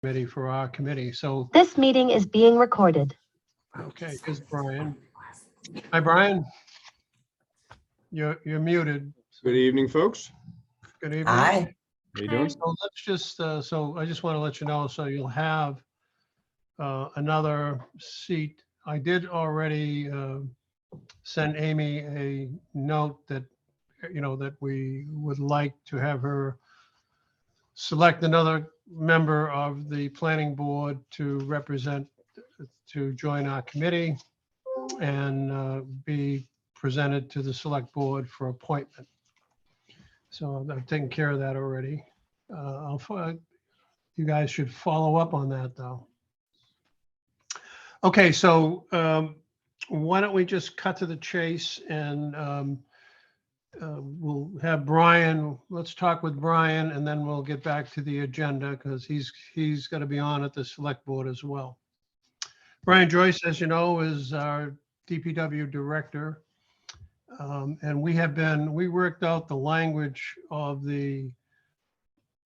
committee for our committee. So, This meeting is being recorded. okay, here's Brian. Hi, Brian. You're muted. Good evening, folks. Good evening. Hi. How you doing? So let's just, so I just want to let you know, so you'll have another seat. I did already send Amy a note that, that we would like to have her select another member of the planning board to to join our committee and be presented to the select board for appointment. So I've taken care of that already. You guys should follow up on that, though. Okay, so why don't we just cut to the chase and we'll have Brian, let's talk with Brian, and then we'll get back to the agenda because he's got to be on at the select board as well. Brian Joyce, as you know, is our DPW director. And we worked out the language of the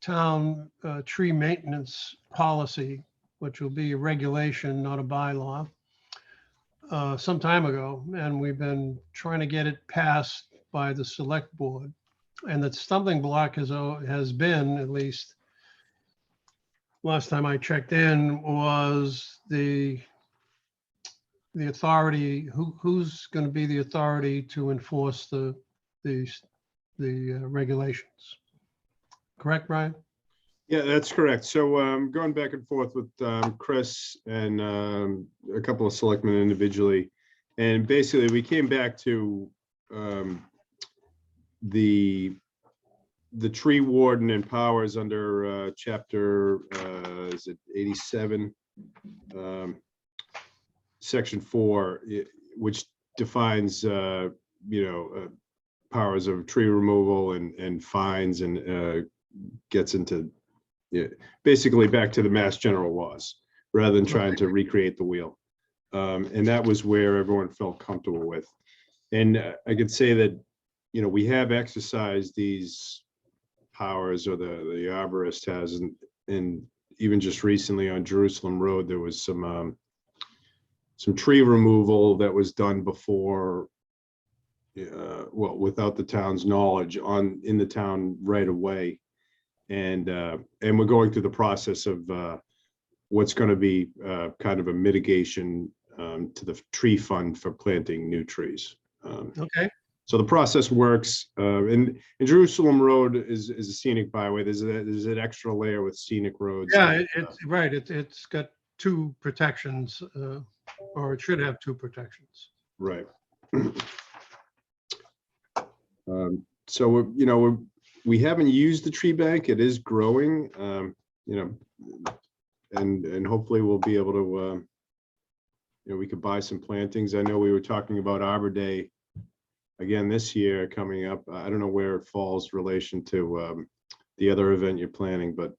town tree maintenance policy, which will be a regulation, not a bylaw, some time ago. And we've been trying to get it passed by the select board. And the stumbling block has been, at least last time I checked in, was the authority, who's going to be the authority to enforce the regulations. Correct, Brian? Yeah, that's correct. So going back and forth with Chris and a couple of selectmen individually, and basically we came back to the tree warden and powers under chapter is it 87, section 4, which defines powers of tree removal and fines and gets into basically back to the Mass General laws rather than trying to recreate the wheel. And that was where everyone felt comfortable with. And I could say that, we have exercised these powers, or the arborist has, and even just recently on Jerusalem Road, there was some tree removal that was done before, well, without the town's knowledge in the town right away. And we're going through the process of what's going to be kind of a mitigation to the tree fund for planting new trees. Okay. So the process works. And Jerusalem Road is a scenic byway. There's an extra layer with scenic roads. Yeah, it's right. It's got two protections, or it should have two protections. Right. So we haven't used the tree bank. It is growing, and hopefully we'll be able to, we could buy some plantings. I know we were talking about Arbor Day again this year coming up. I don't know where it falls relation to the other event you're planning, but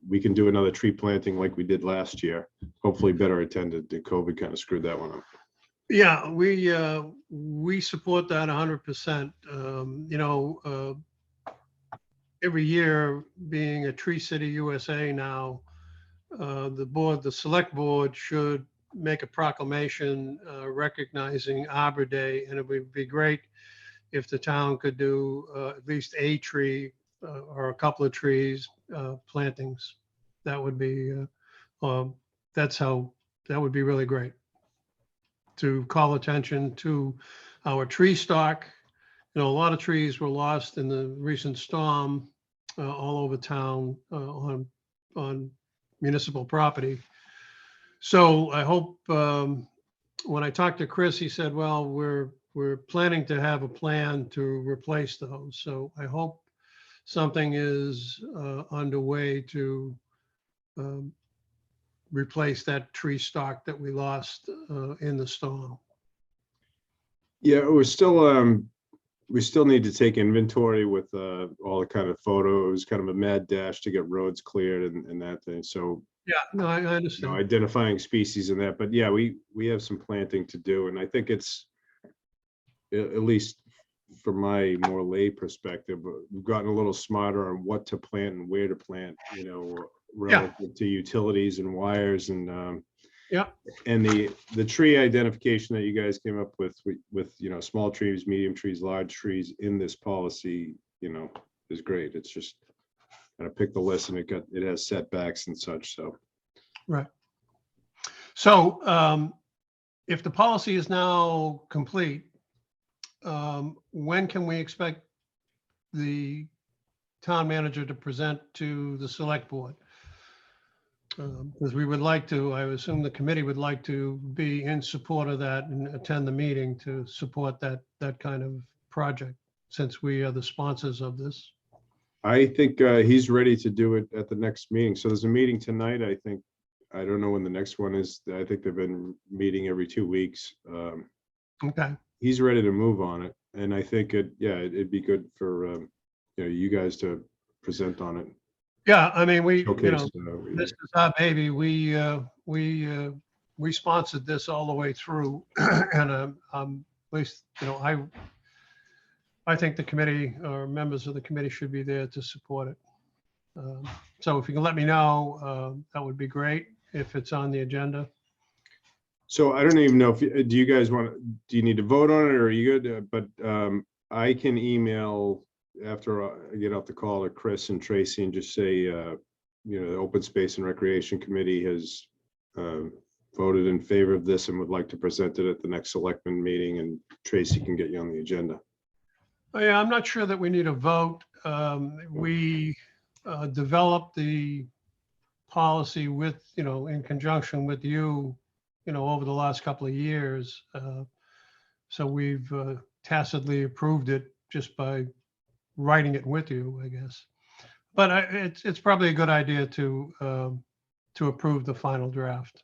we can do another tree planting like we did last year. Hopefully better attended. COVID kind of screwed that one up. Yeah, we support that 100%. Every year, being a Tree City USA now, the select board should make a proclamation recognizing Arbor Day, and it would be great if the town could do at least a tree or a couple of trees plantings. That would be that would be really great to call attention to our tree stock. A lot of trees were lost in the recent storm all over town on municipal property. So I hope when I talked to Chris, he said, well, we're planning to have a plan to replace those. So I hope something is underway to replace that tree stock that we lost in the storm. Yeah, we still need to take inventory with all the kind of photos, kind of a mad dash to get roads cleared and that thing. So yeah, no, I understand. Identifying species and that, but yeah, we have some planting to do, and I think it's, at least from my more lay perspective, we've gotten a little smarter on what to plant and where to plant. relative to utilities and wires and Yeah. and the tree identification that you guys came up with small trees, medium trees, large trees in this policy, is great. It's just kind of pick the list and it has setbacks and such. So Right. So if the policy is now complete, when can we expect the town manager to present to the select board? Because we would like to, I assume the committee would like to be in support of that and attend the meeting to support that kind of project, since we are the sponsors of this. I think he's ready to do it at the next meeting. So there's a meeting tonight. I think, I don't know when the next one is. I think they've been meeting every 2 weeks. Okay. He's ready to move on it. And I think it'd be good for, you guys to present on it. Yeah, I mean, Showcase, this is our baby. We sponsored this all the way through, and at least, I think the committee or members of the committee should be there to support it. So if you can let me know, that would be great if it's on the agenda. So I don't even know if, do you guys do you need to vote on it or are you good? But I can email after I get off the call to Chris and Tracy and just say, the Open Space and Recreation Committee has voted in favor of this and would like to present it at the next selectman meeting, and Tracy can get you on the agenda. Oh, yeah, I'm not sure that we need a vote. We developed the policy with, in conjunction with you, over the last couple of years. So we've tacitly approved it just by writing it with you, I guess. But it's probably a good idea to approve the final draft.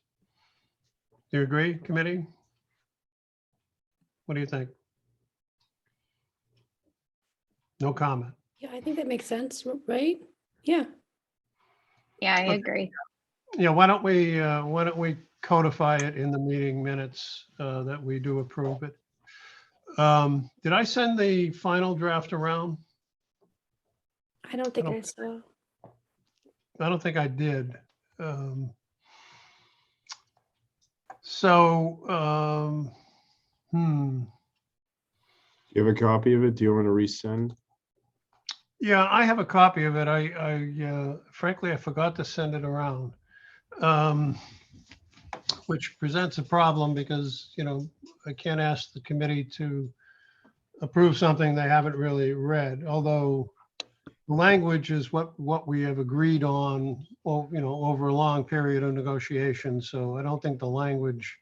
Do you agree, committee? What do you think? No comment. Yeah, I think that makes sense, right? Yeah. Yeah, I Okay. agree. Yeah, why don't we codify it in the meeting minutes that we do approve it? Did I send the final draft around? I don't think don't I saw. I don't think I did. You have a copy of it? Do you want to resend? Yeah, I have a copy of it. Frankly, I forgot to send it around, which presents a problem because, I can't ask the committee to approve something they haven't really read, although the language is what we have agreed on, over a long period of negotiation. So I don't think the language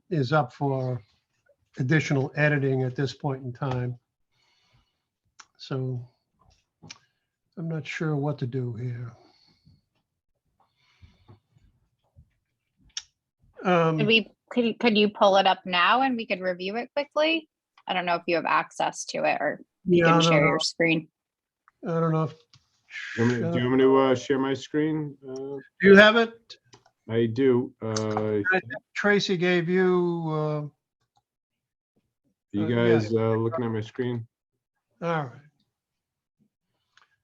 is up for additional editing at this point in time. So I'm not sure what to do here. Could you pull it up now and we could review it quickly? I don't know if you have access to it or you Yeah, can I share don't your screen. I don't know if. Do you want me to share my screen? Do you have it? I do. I think Tracy gave you. You yeah. guys looking at my screen? All right.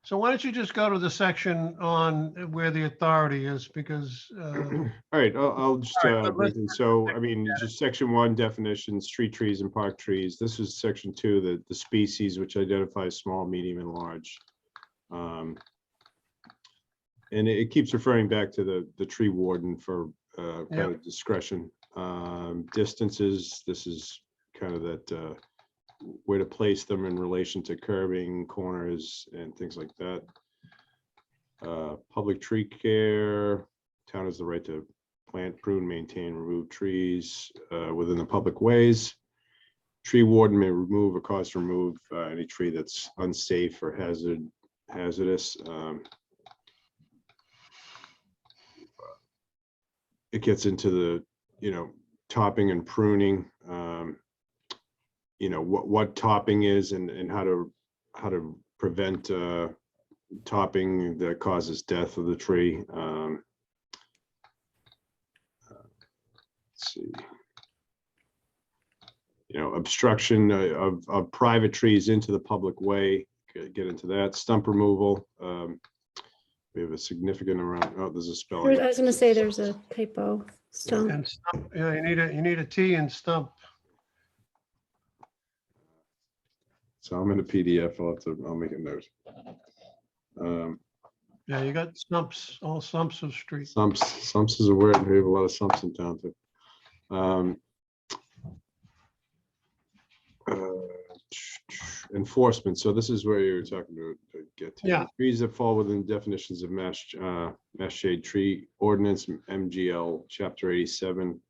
So why don't you just go to the section on where the authority is, because. All right, I'll just, All right, but let's- so, I mean, just section 1 definitions, street trees and park trees. This is section 2, the species, which identifies small, medium, and large. And it keeps referring back to the tree warden for kind of discretion. Distances, this is kind of that where to place them in relation to curbing, corners, and things like that. Public tree care, town has the right to plant, prune, maintain, remove trees within the public ways. Tree warden may remove or cause to remove any tree that's unsafe or hazardous. It gets into the, topping and pruning, what topping is and how to prevent topping that causes death of the tree. Let's see. Obstruction of private trees into the public way. Get into that. Stump removal. We have a significant amount, oh, there's a I spelling. was gonna say there's a typo. Stump. And stump, yeah, you need a T in stump. So I'm in a PDF, I'll make a note. Yeah, you got stumps, all stumps of street. Sumps is a word, we have a lot of sumps in town too. Enforcement, so this is where you're talking to get to. Yeah. Trees that fall within definitions of mass shade tree ordinance, MGL, chapter 87,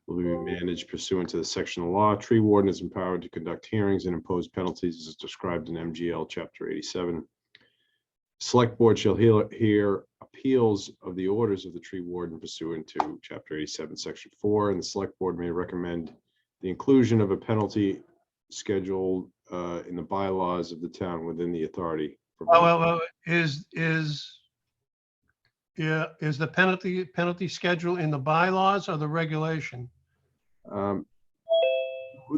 will be managed pursuant to the section of law. Tree warden is empowered to conduct hearings and impose penalties as described in MGL, chapter 87. Select board shall hear appeals of the orders of the tree warden pursuant to chapter 87, section 4, and the select board may recommend the inclusion of a penalty schedule in the bylaws of the town within the authority. Well, is the penalty schedule in the bylaws or the regulation?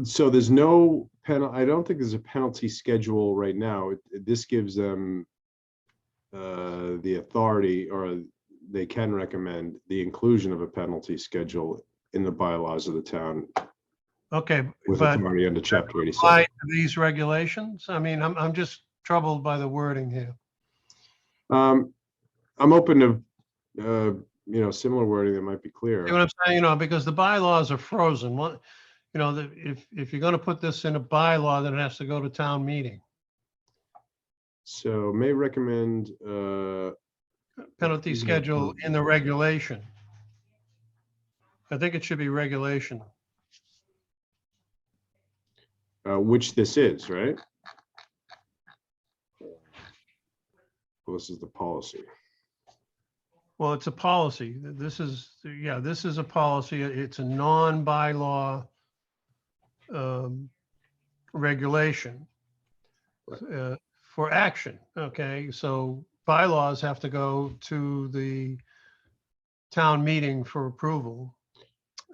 So there's no penalty. I don't think there's a penalty schedule right now. This gives them the authority, or they can recommend the inclusion of a penalty schedule in the bylaws of the town Okay, with but authority under chapter 87. apply to these regulations? I mean, I'm just troubled by the wording here. I'm open to similar wording that might be clearer. You know what I'm saying? Because the bylaws are frozen. If you're going to put this in a bylaw, then it has to go to town meeting. So may recommend Penalty schedule in the regulation. I think it should be regulation. which this is, right? Well, this is the policy. Well, it's a policy. This is a policy. It's a non-bylaw regulation for action. Okay, so bylaws have to go to the town meeting for approval,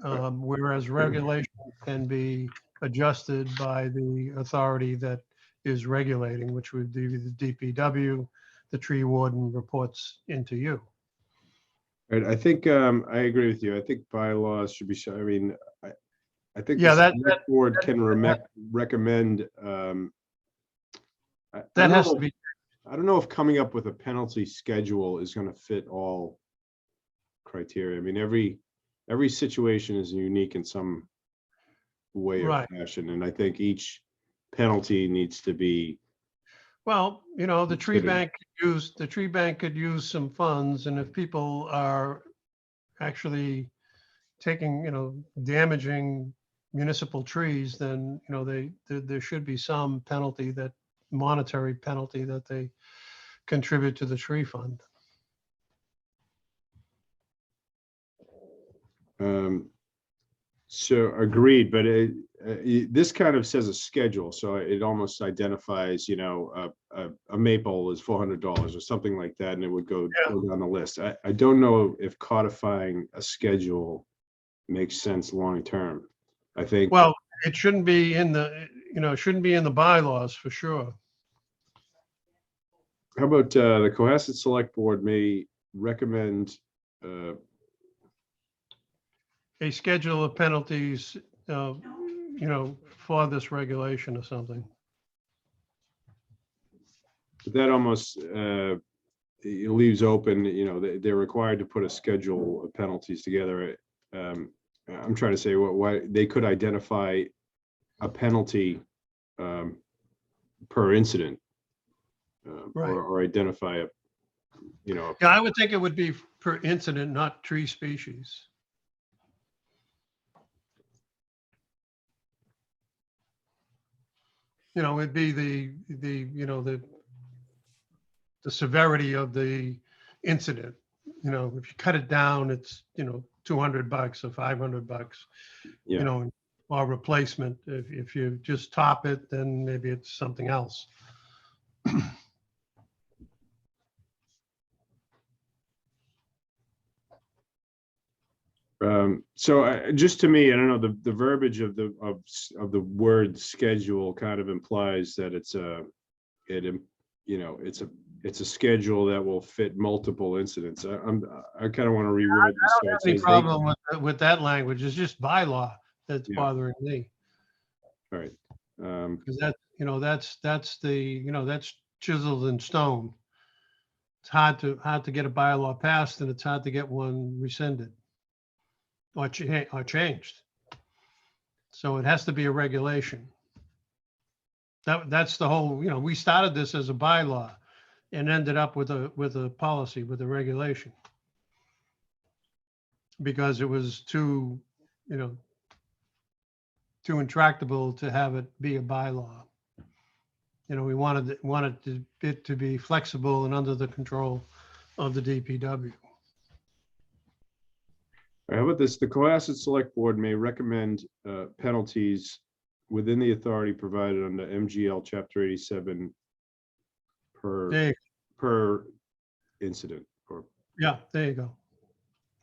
whereas regulation can be adjusted by the authority that is regulating, which would be the DPW. The tree warden reports into you. Right, I think I agree with you. I think bylaws should be. I mean, I think Yeah, the select board can recommend. That has to be. I don't know if coming up with a penalty schedule is going to fit all criteria. I mean, every situation is unique in some way or fashion, and I think each penalty needs to be. Well, the tree bank could use some funds, and if people are actually taking, damaging municipal trees, then there should be some monetary penalty that they contribute to the tree fund. So agreed, but this kind of says a schedule, so it almost identifies, a maple is $400 or something like that, and it would go down the list. I don't know if codifying a schedule makes sense long term. I think. Well, it shouldn't be in the bylaws for sure. How about the Cohasset Select Board may recommend A schedule of penalties, for this regulation or something. that almost it leaves open, they're required to put a schedule of penalties together. I'm trying to say why they could identify a penalty per incident, Right. or identify a. Yeah, I would think it would be per incident, not tree species. It'd be the severity of the incident. If you cut it down, it's, $200 or $500, Yeah. or replacement. If you just top it, then maybe it's something else. So just to me, I don't know, the verbiage of the word schedule kind of implies that it's a it's a schedule that will fit multiple incidents. I kind of want to reword this. So it Any says they- problem with that language? It's just bylaw that's Yeah. bothering me. All right. Because that, that's the, that's chiseled in stone. It's hard to get a bylaw passed, and it's hard to get one rescinded or changed. So it has to be a regulation. That's the whole, we started this as a bylaw and ended up with a policy, with a regulation. Because it was too intractable to have it be a bylaw. We wanted it to be flexible and under the control of the DPW. How about this? The Cohasset Select Board may recommend penalties within the authority provided under MGL Chapter 87 There, per incident. Or yeah, there you go.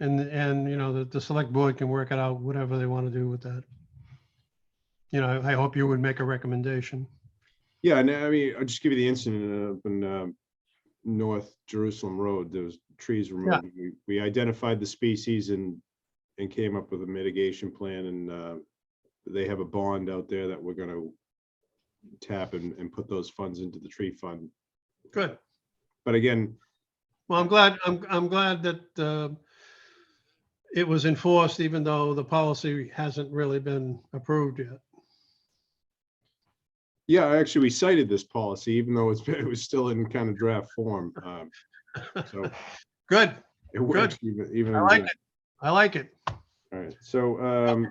And the select board can work it out, whatever they want to do with that. I hope you would make a recommendation. yeah, and I mean, I'll just give you the incident up in North Jerusalem Road. There was trees removed. We identified the species and came up with a mitigation plan, and they have a bond out there that we're going to tap and put those funds into the tree fund. Good. But again, Well, I'm glad that it was enforced, even though the policy hasn't really been approved yet. yeah, actually, we cited this policy, even though it was still in kind of draft form. So Good. it works even. I like it. I like it. All right. So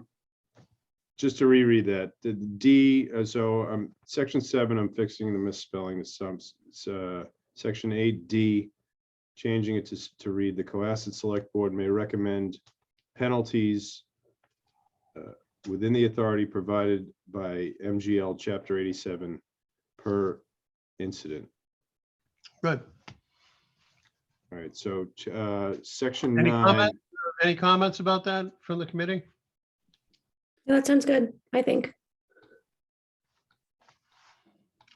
just to reread that, the D. So section 7, I'm fixing the misspelling. The sums. Section 8D, changing it to read: the Cohasset Select Board may recommend penalties within the authority provided by MGL Chapter 87 per incident. Good. All right, so section Any 9. Any comments about that from the committee? No, that sounds good, I think.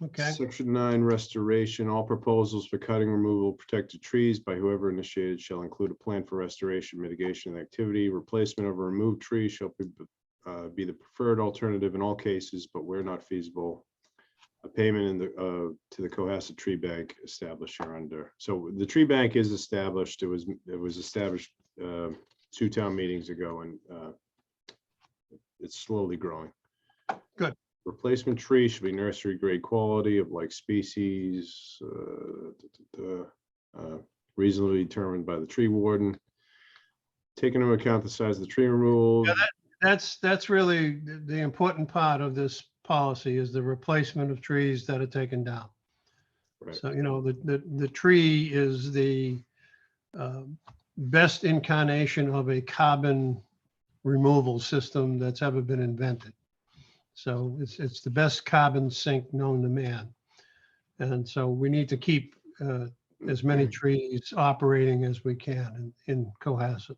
Okay. Section 9, restoration. All proposals for cutting, removal, protected trees by whoever initiated shall include a plan for restoration, mitigation, and activity. Replacement of a removed tree shall be the preferred alternative in all cases, but where not feasible, a payment to the Cohasset Tree Bank established here under. So the tree bank is established. It was established 2 town meetings ago, and it's slowly growing. Good. Replacement tree should be nursery grade quality of like species, reasonably determined by the tree warden. Taking into account the size of the tree removal. Yeah, that's really the important part of this policy, is the replacement of trees that are taken down. Right. So, the tree is the best incarnation of a carbon removal system that's ever been invented. So it's the best carbon sink known to man. And so we need to keep as many trees operating as we can in Cohasset.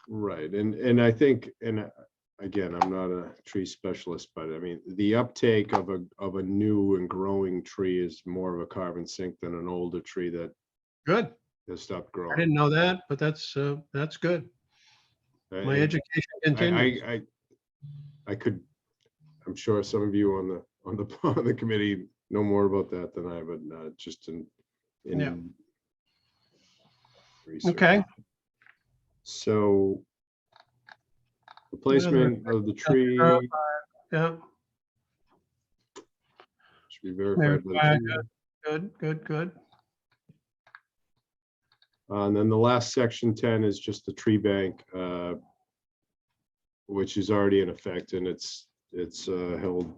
Right, and I think, and again, I'm not a tree specialist, but I mean, the uptake of a new and growing tree is more of a carbon sink than an older tree that Good. has stopped I growing. didn't know that, but that's good. My education continues. I could, I'm sure some of you on the committee know more about that than I, but just in Yeah. research. Okay. So replacement of the tree Yeah. should be verified by the tree. Good. And then the last section 10 is just the tree bank, which is already in effect, and it's held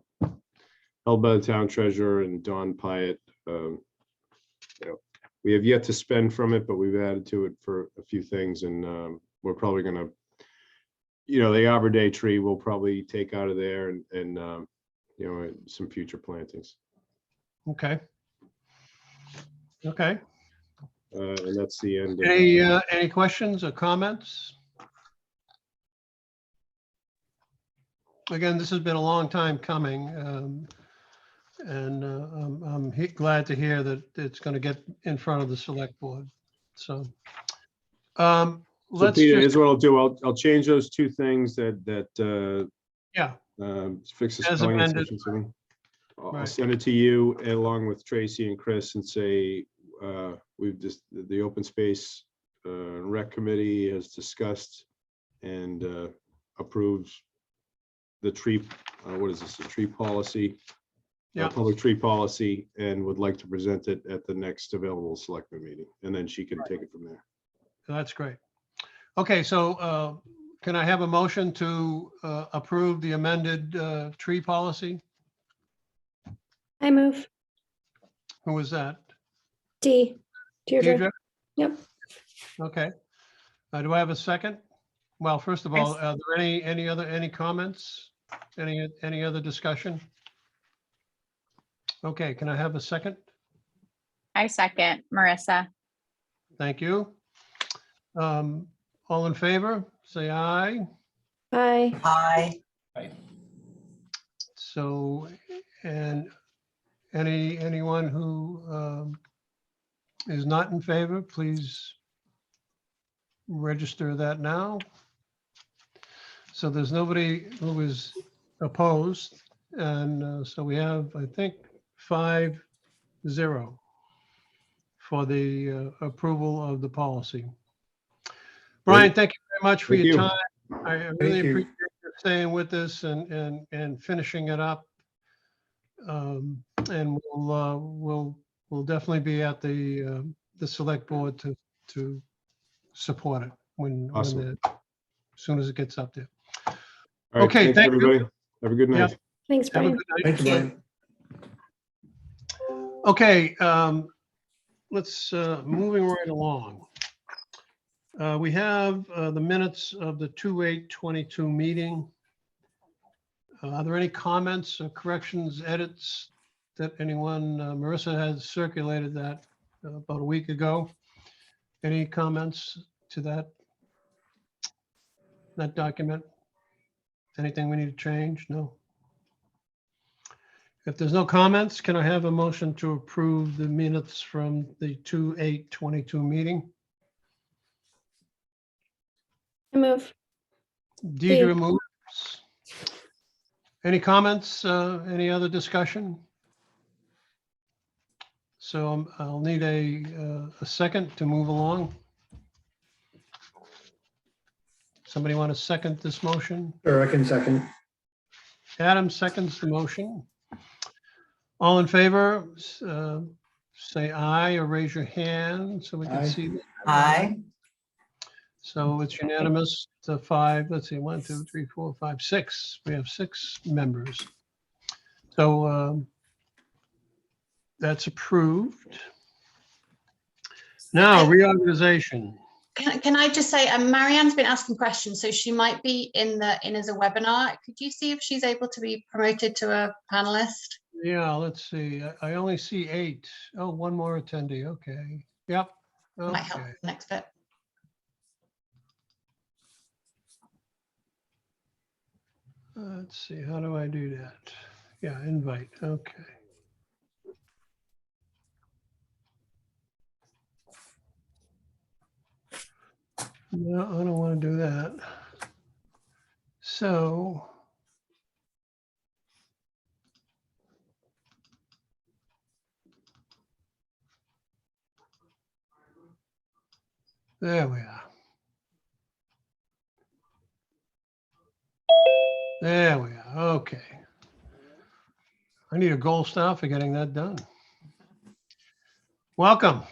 by the town treasurer and Don Pyatt. We have yet to spend from it, but we've added to it for a few things, and we're probably going to, the Arbor Day tree we'll probably take out of there, and some future plantings. Okay. And that's the end. Any questions or comments? Again, this has been a long time coming. And glad to hear that it's going to get in front of the select board. So So let's Peter, just, here's what I'll do. I'll change those two things that yeah, fix the As spelling and amended. such and something. I'll Right. send it to you along with Tracy and Chris and say, we've just, the open space rec committee has discussed and approved the tree, what is this, the tree policy? Yeah. Public tree policy, and would like to present it at the next available selectman meeting. And then she can take it from there. That's great. Okay, so can I have a motion to approve the amended tree policy? I move. Who was that? Deirdre. Deidre? Yep. Okay. Do I have a second? Well, first of all, are there any comments? Any other discussion? Okay, can I have a second? I second, Marissa. Thank you. All in favor, say aye. Aye. Aye. So, and anyone who is not in favor, please register that now. So there's nobody who is opposed. And so we have, I think, 5-0 for the approval of the policy. Brian, thank you very much for Thank your you. time. I really Thank you. appreciate you staying with us and finishing it up. And we'll definitely be at the select board to support it Awesome. as soon as it gets up there. All right, Okay, thanks, thank you. everybody. Have a good night. Yep. Thanks, Have a Brian. good night. Thank you, Brian. Okay, let's, moving right along. We have the minutes of the 2/8/22 meeting. Are there any comments or corrections, edits that anyone, Marissa has circulated that about a week ago. Any comments to that document? Anything we need to change? No? If there's no comments, can I have a motion to approve the minutes from the 2/8/22 meeting? I move. Deidre moves. Any comments? Any other discussion? So I'll need a second to move along. Somebody want to second this motion? Sure, I can second. Adam seconds the motion. All in favor, say aye or raise your hand so we can Aye. see. Aye. So it's unanimous to 5. Let's see, 1, 2, 3, 4, 5, 6. We have 6 members. So that's approved. Now reorganization. Can I just say, Marianne's been asking questions, so she might be in as a webinar. Could you see if she's able to be promoted to a panelist? Yeah, let's see. I only see 8. Oh, one more attendee. Okay. Yep. Might help Okay. the next bit. Let's see. How do I do that? Yeah, invite. Okay. No, I don't want to do that. So there we are. There we are. Okay. I need a gold star for getting that done. Welcome.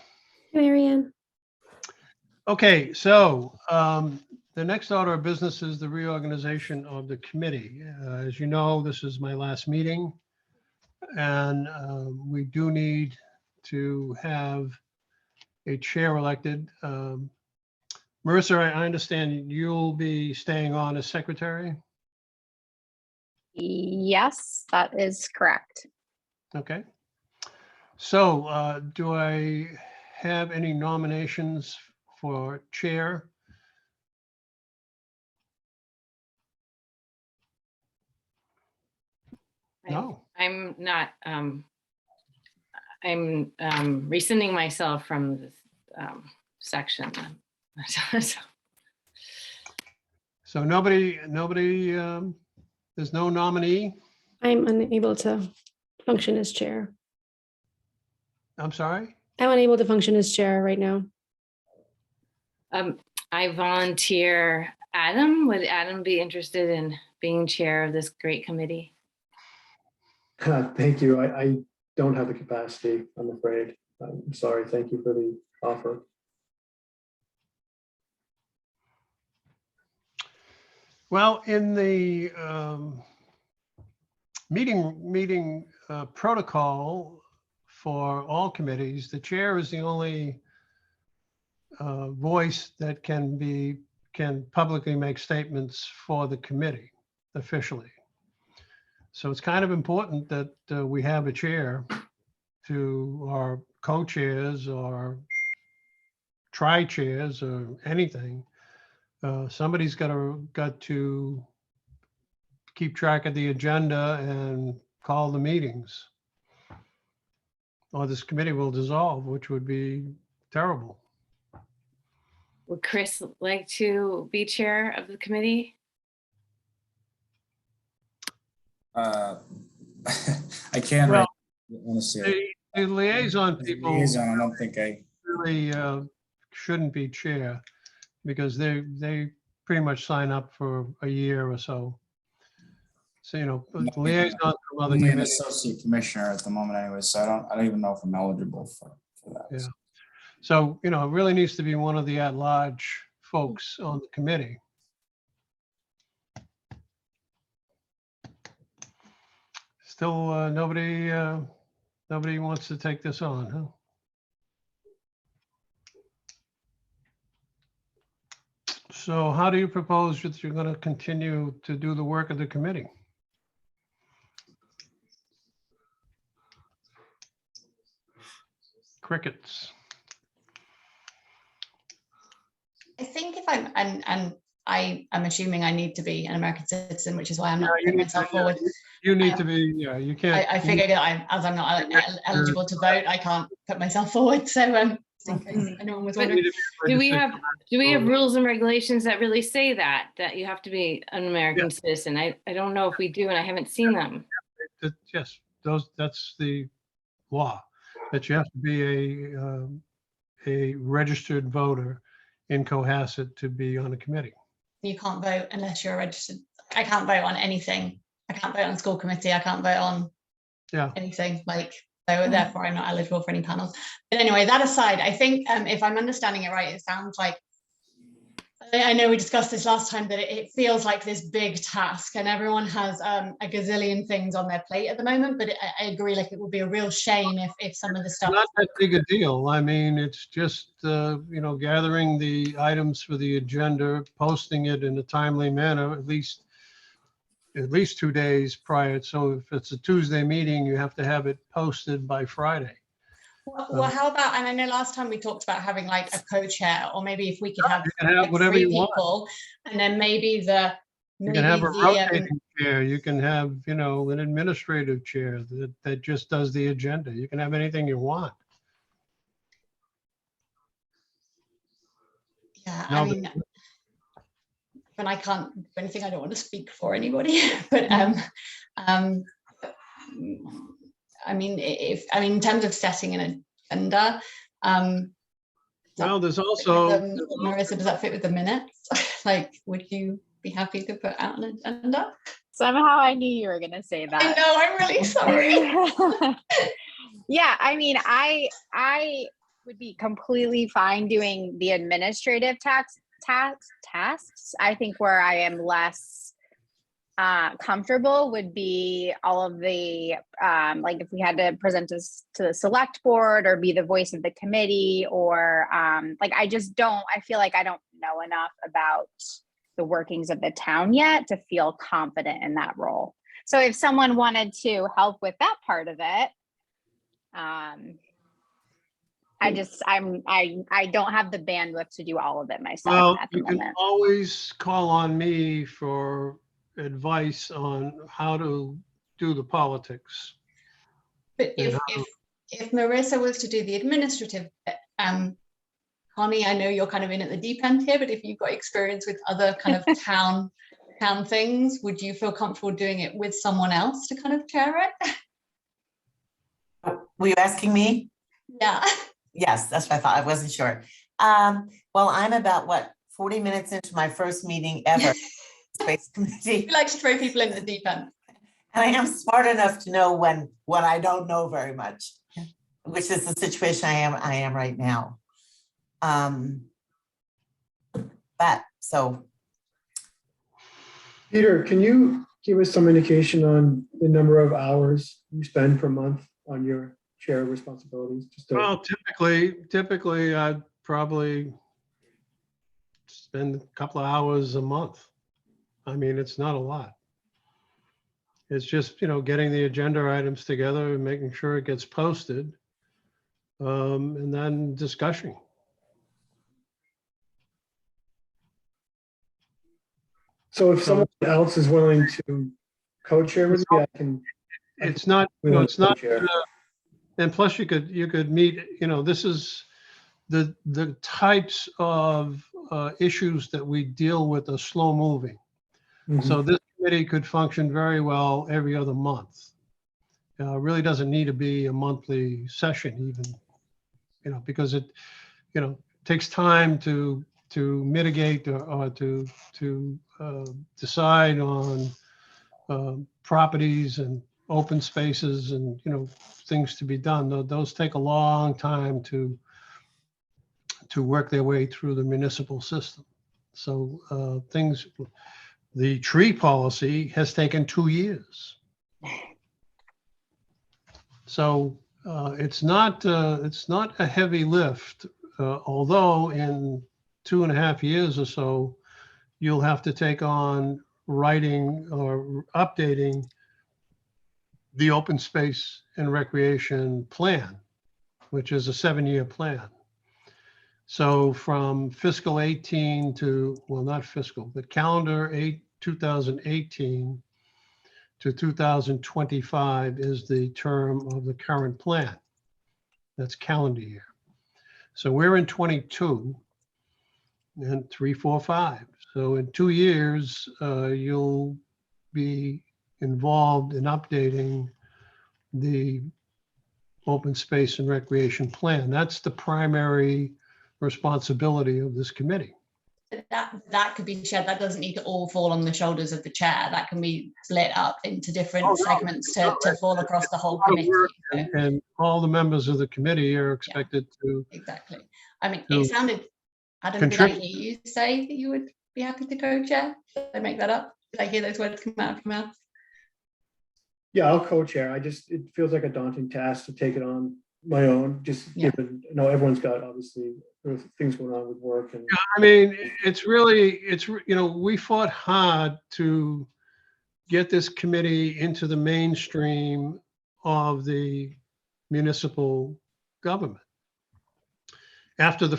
Marianne. Okay, so the next order of business is the reorganization of the committee. As you know, this is my last meeting, and we do need to have a chair elected. Marissa, I understand you'll be staying on as secretary? Yes, that is correct. Okay. So do I have any nominations for chair? No. I'm not, I'm rescinding myself from this section. So nobody, there's no nominee? I'm unable to function as chair. I'm sorry? I'm unable to function as chair right now. I volunteer Adam. Would Adam be interested in being chair of this great committee? Thank you. I don't have the capacity, I'm afraid. I'm sorry. Thank you for the offer. Well, in the meeting protocol for all committees, the chair is the only voice that can publicly make statements for the committee officially. So it's kind of important that we have a chair to our co-chairs or tri-chairs or anything. Somebody's got to keep track of the agenda and call the meetings, or this committee will dissolve, which would be terrible. Would Chris like to be chair of the committee? I can't. Well, Honestly, the liaison as a people liaison, I don't think I. really shouldn't be chair because they pretty much sign up for a year or so. So, you know, liaison from other Only an committees. associate commissioner at the moment anyway, so I don't even know if I'm eligible for that. Yeah. So, you know, it really needs to be one of the at-large folks on the committee. Still, nobody wants to take this on, huh? So how do you propose that you're going to continue to do the work of the committee? Crickets. I think if I'm I'm assuming I need to be an American citizen, which is why I'm not Yeah, you putting need myself to- forward. You need to be, yeah, you can't. I figured as I'm not eligible to vote, I can't put myself forward. So just in case anyone was But wondering. Do we have rules and regulations that really say that you have to be an American citizen? I don't know if we do, and I haven't seen them. Yes, that's the law, that you have to be a registered voter in Cohasset to be on a committee. You can't vote unless you're registered. I can't vote on anything. I can't vote on school committee. I can't vote on anything so therefore I'm not eligible for any panels. But anyway, that aside, I think if I'm understanding it right, it sounds like, I know we discussed this last time, that it feels like this big task and everyone has a gazillion things on their plate at the moment, but I agree, like it would be a real shame if some of the stuff. Not that big a deal. I mean, it's just, you know, gathering the items for the agenda, posting it in a timely manner, at least 2 days prior. So if it's a Tuesday meeting, you have to have it posted by Friday. Well, how about, and I know last time we talked about having like a co-chair, or maybe if we could have, You can have like whatever 3 you want. people, and then maybe You can have a rotating chair. You can have, you know, an administrative chair that just does the agenda. You can have anything you want. yeah, No, I mean, and I can't do anything. I don't want to speak for anybody, but I mean, in terms of setting an agenda, well, there's also, Marissa, does that fit with the minutes? Like, would you be happy to put out an agenda? Somehow I knew you were going to say that. I know, I'm really sorry. Yeah, I mean, I would be completely fine doing the administrative tasks. I think where I am less comfortable would be all of the like if we had to present this to the select board or be the voice of the committee, or like I feel like I don't know enough about the workings of the town yet to feel confident in that role. So if someone wanted to help with that part of it, I don't have the bandwidth to do all of it myself well, at the you can moment. always call on me for advice on how to do the politics. But And if Marissa was to do the administrative, Connie, I know you're kind of in at the deep end here, but if you've got experience with other kind of town things, would you feel comfortable doing it with someone else to kind of chair it? Were you asking me? Yeah. Yes, that's what I thought. I wasn't sure. Well, I'm about 40 minutes into my first meeting ever. Space Committee. We like to throw people in the deep end. And I am smart enough to know when I don't know very much, which is the situation I am right now. But so. Peter, can you give us some indication on the number of hours you spend per month on your chair responsibilities? Well, typically I'd probably spend a couple of hours a month. I mean, it's not a lot. It's just, getting the agenda items together and making sure it gets posted, and then discussing. So if someone else is willing to co-chair with me, I can. It's not, it's not, and plus you could meet, this is the types of issues that we deal with are slow moving. Mhm. So this committee could function very well every other month. It really doesn't need to be a monthly session even, because it, takes time to mitigate or to decide on properties and open spaces and, things to be done. Those take a long time to work their way through the municipal system. So the tree policy has taken 2 years. So it's not a heavy lift, although in 2.5 years or so, you'll have to take on writing or updating the open space and recreation plan, which is a 7-year plan. So from fiscal 18 to, well, not fiscal, but calendar 2018 to 2025 is the term of the current plan. That's calendar year. So we're in 22 and 3, 4, 5. So in 2 years, you'll be involved in updating the open space and recreation plan. That's the primary responsibility of this committee. That could be shared. That doesn't need to all fall on the shoulders of the chair. That can be split up into different segments to fall across the whole committee. And all the members of the committee are expected to. Exactly. I mean, it sounded, Adam, did I hear you say that you would be happy to co-chair? Did I make that up? Did I hear those words come out of your mouth? Yeah, I'll co-chair. it feels like a daunting task to take it on my own, just given, everyone's got obviously things going on with work. And I mean, it's we fought hard to get this committee into the mainstream of the municipal government. After the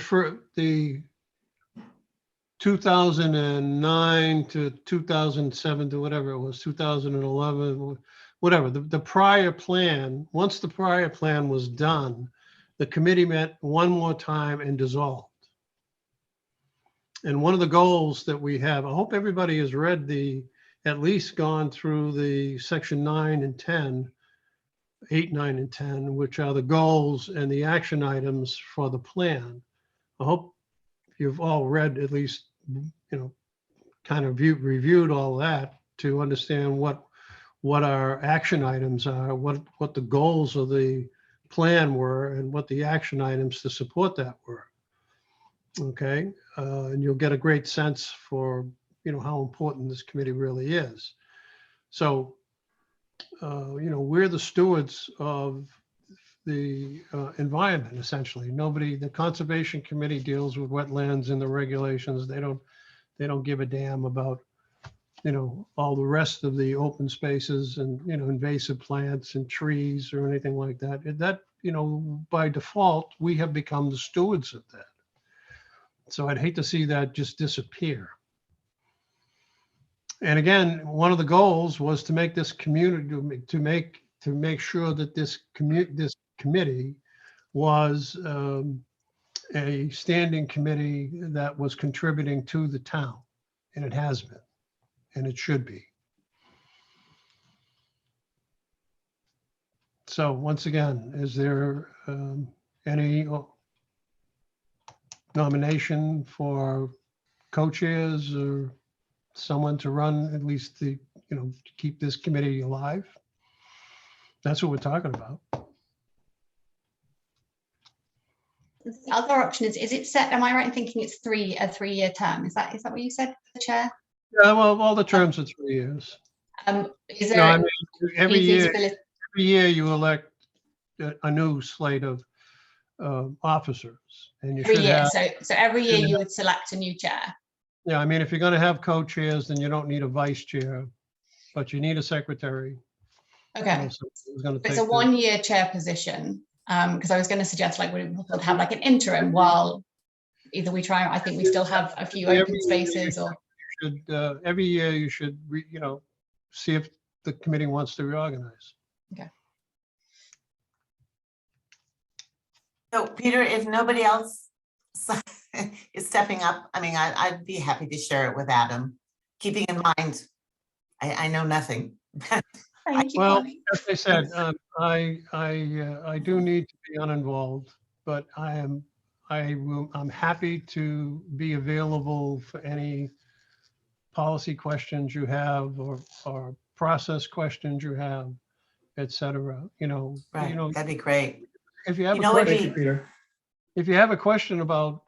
2009 to 2007 to whatever it was, 2011, whatever, the prior plan, once the prior plan was done, the committee met one more time and dissolved. And one of the goals that we have, I hope everybody has read at least gone through the section 9 and 10, 8, 9, and 10, which are the goals and the action items for the plan. I hope you've all read at least, kind of reviewed all that to understand what our action items are, what the goals of the plan were, and what the action items to support that were. Okay, and you'll get a great sense for how important this committee really is. So, we're the stewards of the environment, essentially. The Conservation Committee deals with wetlands and the regulations. They don't give a damn about all the rest of the open spaces and, invasive plants and trees or anything like that. That, by default, we have become the stewards of that. So I'd hate to see that just disappear. And again, one of the goals was to make this community, to make sure that this committee was a standing committee that was contributing to the town, and it has been, and it should be. So once again, is there any nomination for co-chairs or someone to run at least to keep this committee alive? That's what we're talking about. The other option is it set, am I right in thinking it's a 3-year term? Is that what you said, the chair? Yeah, well, all the terms are 3 years. Is No, there I mean, every any year feasibility? you elect a new slate of officers, and you Every should year, have. so every year you would select a new chair. Yeah, I mean, if you're going to have co-chairs, then you don't need a vice chair, but you need a secretary. Okay. Who's going to It's take a 1-year chair position, because I was going to suggest like we would have like an interim while either we try, I think we still have a few open spaces, or every year you should see if the committee wants to reorganize. okay. So Peter, if nobody else is stepping up, I mean, I'd be happy to share it with Adam, keeping in mind, I know nothing. Thank you, Well, Connie. as I said, I do need to be uninvolved, but I'm happy to be available for any policy questions you have or process questions you have, et cetera. Right, that'd be great. If you have a it'd question, be- Peter. if you have a question about,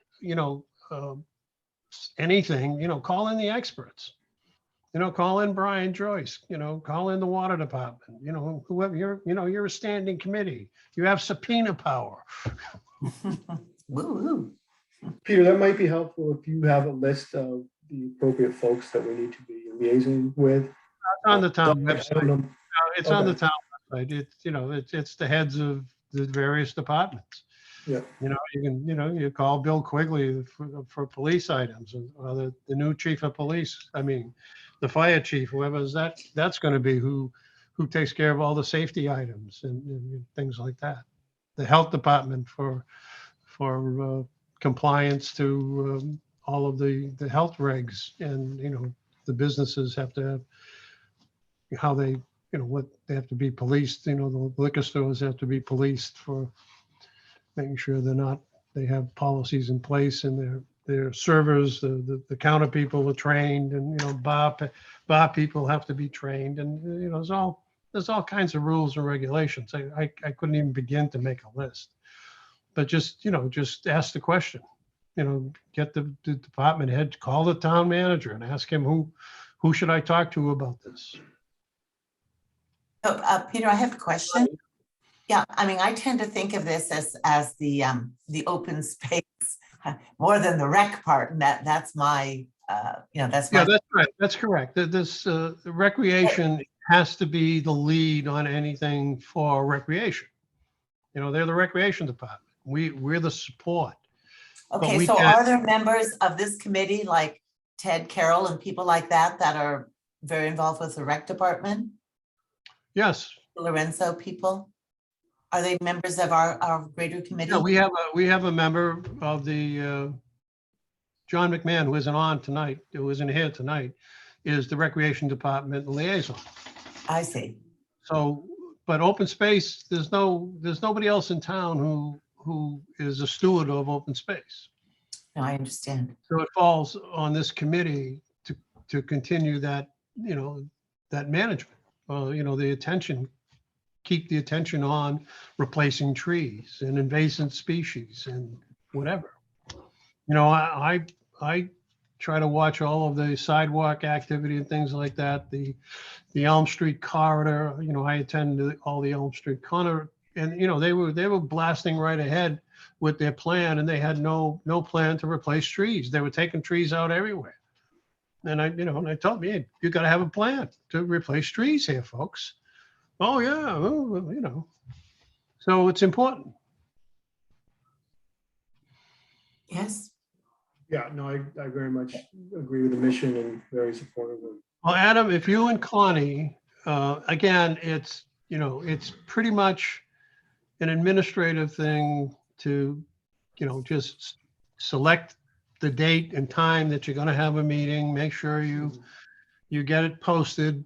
anything, call in the experts. Call in Brian Joyce, call in the water department, whoever you're a standing committee. You have subpoena power. Woo-hoo. Peter, that might be helpful if you have a list of the appropriate folks that we need to be liaising with. It's on the town I don't website. know. It's on the Okay. town website. It's the heads of the various departments. Yeah. You call Bill Quigley for police items, or the new chief of police. I mean, the fire chief, whoever's that's going to be who takes care of all the safety items and things like that. The health department for compliance to all of the health regs, and the businesses have to have how they what they have to be policed. The liquor stores have to be policed for making sure they have policies in place, and their servers, the counter people are trained, and bar people have to be trained, and there's all kinds of rules and regulations. I couldn't even begin to make a list, but just ask the question. Get the department head, call the town manager and ask him who should I talk to about this. So, Peter, I have a question. Yeah, I mean, I tend to think of this as the open space more than the rec part, and that's my that's my. Yeah, that's right. That's correct. This recreation has to be the lead on anything for recreation. They're the recreation department. We're the support. Okay, so are there members of this committee like Ted Carroll and people like that are very involved with the rec department? Yes. Lorenzo people? Are they members of our greater committee? Yeah, we have a member of the John McMahon, who isn't on tonight, who isn't here tonight, is the recreation department liaison. I see. So, but open space, there's nobody else in town who is a steward of open space. No, I understand. So it falls on this committee to continue that, that management. Keep the attention on replacing trees and invasive species and whatever. I try to watch all of the sidewalk activity and things like that. The Elm Street corridor, I attend all the Elm Street corridor, and they were blasting right ahead with their plan, and they had no plan to replace trees. They were taking trees out everywhere. And I told me, hey, you got to have a plan to replace trees here, folks. Oh yeah, well, so it's important. Yes. Yeah, no, I very much agree with the mission and very supportive of. Well, Adam, if you and Connie, again, it's, it's pretty much an administrative thing to, just select the date and time that you're going to have a meeting, make sure you get it posted,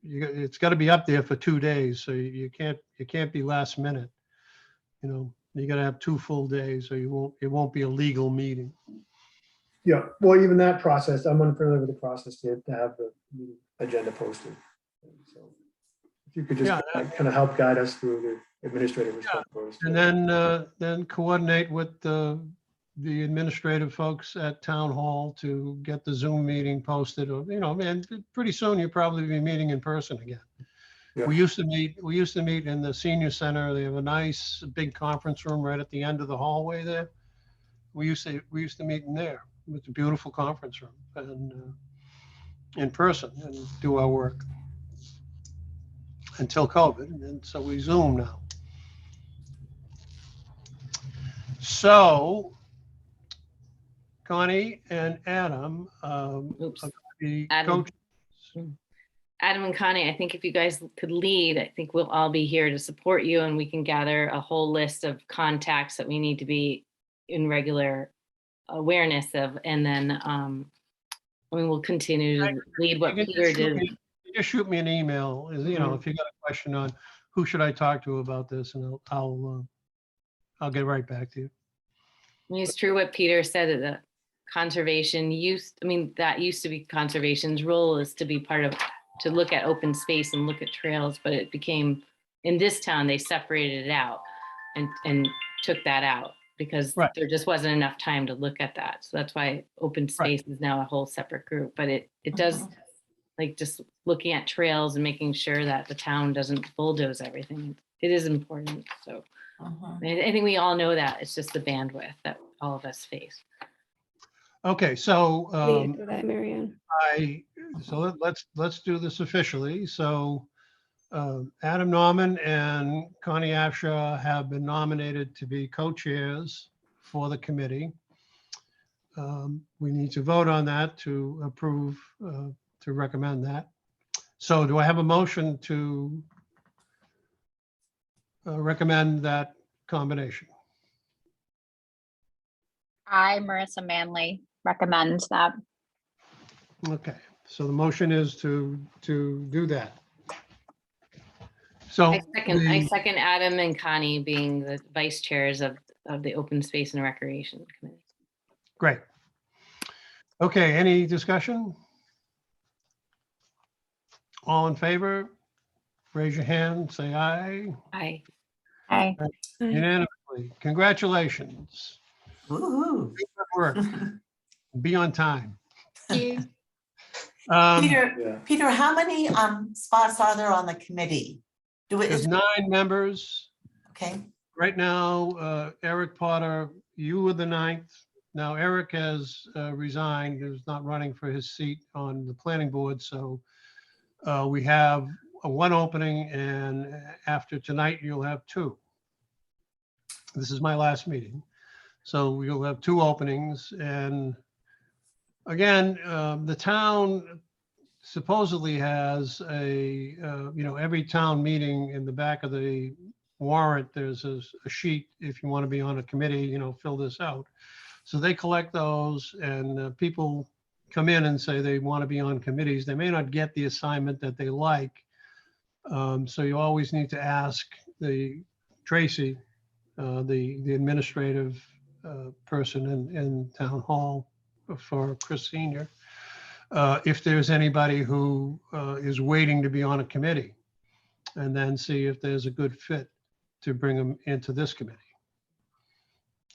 it's got to be up there for 2 days. So you can't be last minute. You got to have 2 full days or it won't be a legal meeting. Yeah, well, even that process, I'm unfamiliar with the process to have the meeting agenda posted. So if you could just Yeah. kind of help guide us through the administrative responsibilities. And then coordinate with the administrative folks at town hall to get the Zoom meeting posted, or, and pretty soon you'll probably be meeting in person again. Yeah. We used to meet in the senior center. They have a nice big conference room right at the end of the hallway there. We used to meet in there. It's a beautiful conference room and in person and do our work until COVID. And so we Zoom now. So Connie and Adam, Oops. are the Adam. coaches. Adam and Connie, I think if you guys could lead, I think we'll all be here to support you and we can gather a whole list of contacts that we need to be in regular awareness of. And then we'll continue to lead what Peter did. Just shoot me an email, if you got a question on who should I talk to about this, and I'll get right back to you. I mean, it's true what Peter said, that conservation that used to be conservation's role, is to be to look at open space and look at trails, but it became, in this town, they separated it out and took that out because there just wasn't enough time to look at that. So that's why open space is now a whole separate group, but it does, like, just looking at trails and making sure that the town doesn't bulldoze everything. It is important. So I think we all know that. It's just the bandwidth that all of us face. Okay, so that, Marianne. let's do this officially. So Adam Norman and Connie Afshaw have been nominated to be co-chairs for the committee. We need to vote on that to approve, to recommend that. So do I have a motion to recommend that combination? I, Marissa Manley, recommend that. Okay, so the motion is to do that. So I second Adam and Connie being the vice chairs of the Open Space and Recreation Committee. Great. Okay, any discussion? All in favor? Raise your hand, say aye. Aye. Aye. Unanimously. Congratulations. Woo-hoo. Good work. Be on time. Peter, Peter, how many spots are there on the committee? There's 9 members. Okay. Right now, Eric Potter, you were the 9th. Now Eric has resigned, is not running for his seat on the planning board. So we have 1 opening, and after tonight, you'll have 2. This is my last meeting. So we'll have 2 openings. And again, the town supposedly has a, every town meeting in the back of the warrant, there's a sheet if you want to be on a committee, fill this out. So they collect those, and people come in and say they want to be on committees. They may not get the assignment that they like. So you always need to ask Tracy, the administrative person in town hall for Chris Senior, if there's anybody who is waiting to be on a committee, and then see if there's a good fit to bring them into this committee.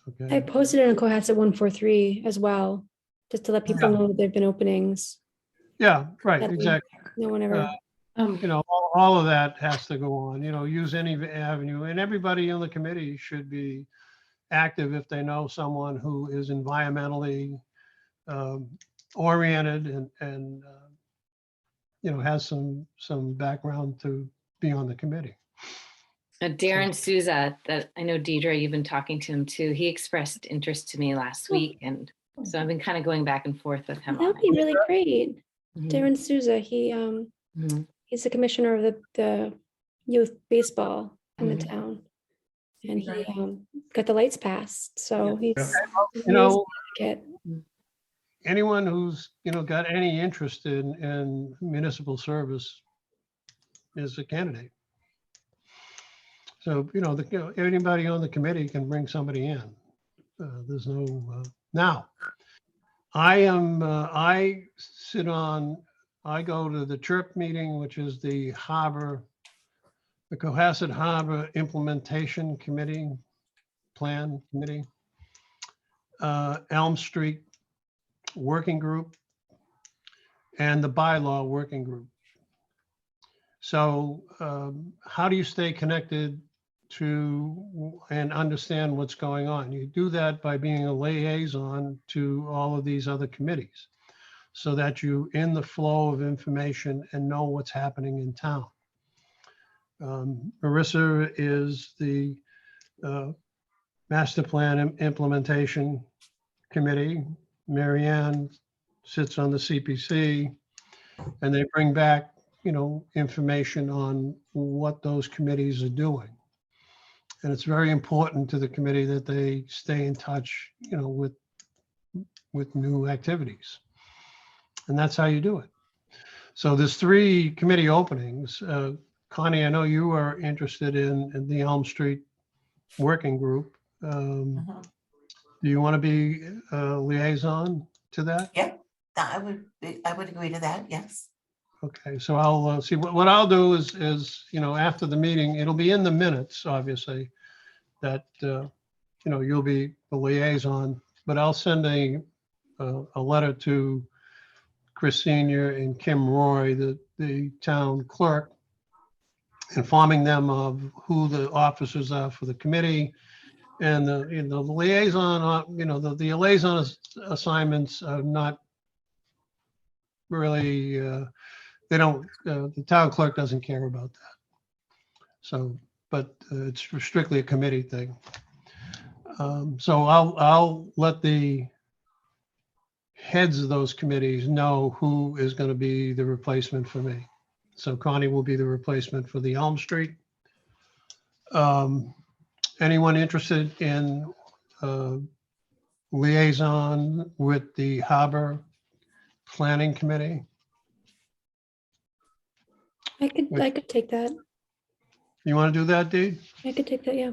Okay. I posted it on Cohasset 143 as well, just to let people know that there've been openings. Yeah, right, That exactly. No one ever. All of that has to go on, use any avenue, and everybody on the committee should be active if they know someone who is environmentally oriented and has some background to be on the committee. Darren Souza, that I know Deidre, you've been talking to him too. He expressed interest to me last Oh. week, and so I've been kind of going back and forth with him. That would be really great. Mhm. Darren Souza, Mhm. he's the commissioner of the youth baseball in the Mhm. town. And he Right. got the lights passed, so he's You know, get anyone who's, got any interest in municipal service is a candidate. So, anybody on the committee can bring somebody in. There's no, now, I go to the CHIRP meeting, which is the Cohasset Harbor Implementation Committee, Plan Committee, Elm Street Working Group, and the bylaw working group. So how do you stay connected to and understand what's going on? You do that by being a liaison to all of these other committees so that you're in the flow of information and know what's happening in town. Marissa is the Master Plan Implementation Committee. Marianne sits on the CPC, and they bring back, information on what those committees are doing. And it's very important to the committee that they stay in touch, with new activities. And that's how you do it. So there's 3 committee openings. Connie, I know you are interested in the Elm Street Working Group. Do you want to be a liaison to that? Yeah, I would agree to that, yes. Okay, so I'll see what I'll do is, after the meeting, it'll be in the minutes, obviously, that, you'll be the liaison, but I'll send a letter to Chris Senior and Kim Roy, the town clerk, informing them of who the officers are for the committee. And the liaison, the liaison assignments are not really, the town clerk doesn't care about that. So, but it's strictly a committee thing. So I'll let the heads of those committees know who is going to be the replacement for me. So Connie will be the replacement for the Elm Street. Anyone interested in liaison with the Harbor Planning Committee? I could take that. You want to do that, Dee? I could take that, yeah.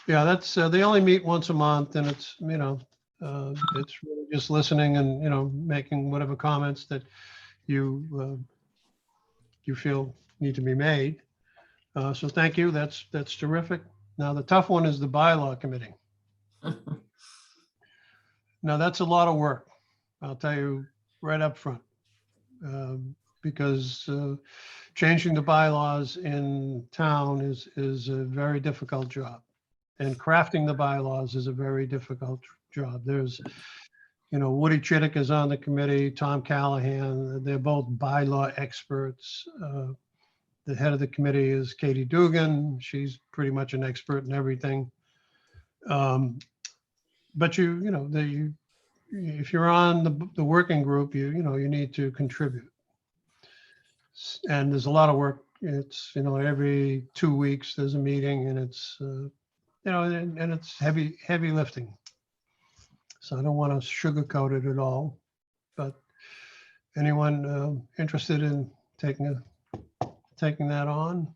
Yeah, that's, they only meet once a month, and it's, it's really just listening and, making whatever comments that you feel need to be made. So thank you. That's terrific. Now, the tough one is the bylaw committee. Now, that's a lot of work. I'll tell you right up front. Because changing the bylaws in town is a very difficult job. And crafting the bylaws is a very difficult job. There's, Woody Chittick is on the committee, Tom Callahan, they're both bylaw experts. The head of the committee is Katie Dugan. She's pretty much an expert in everything. But if you're on the working group, you need to contribute. And there's a lot of work. It's, every 2 weeks there's a meeting, and it's, and it's heavy lifting. So I don't want to sugarcoat it at all, but anyone interested in taking that on?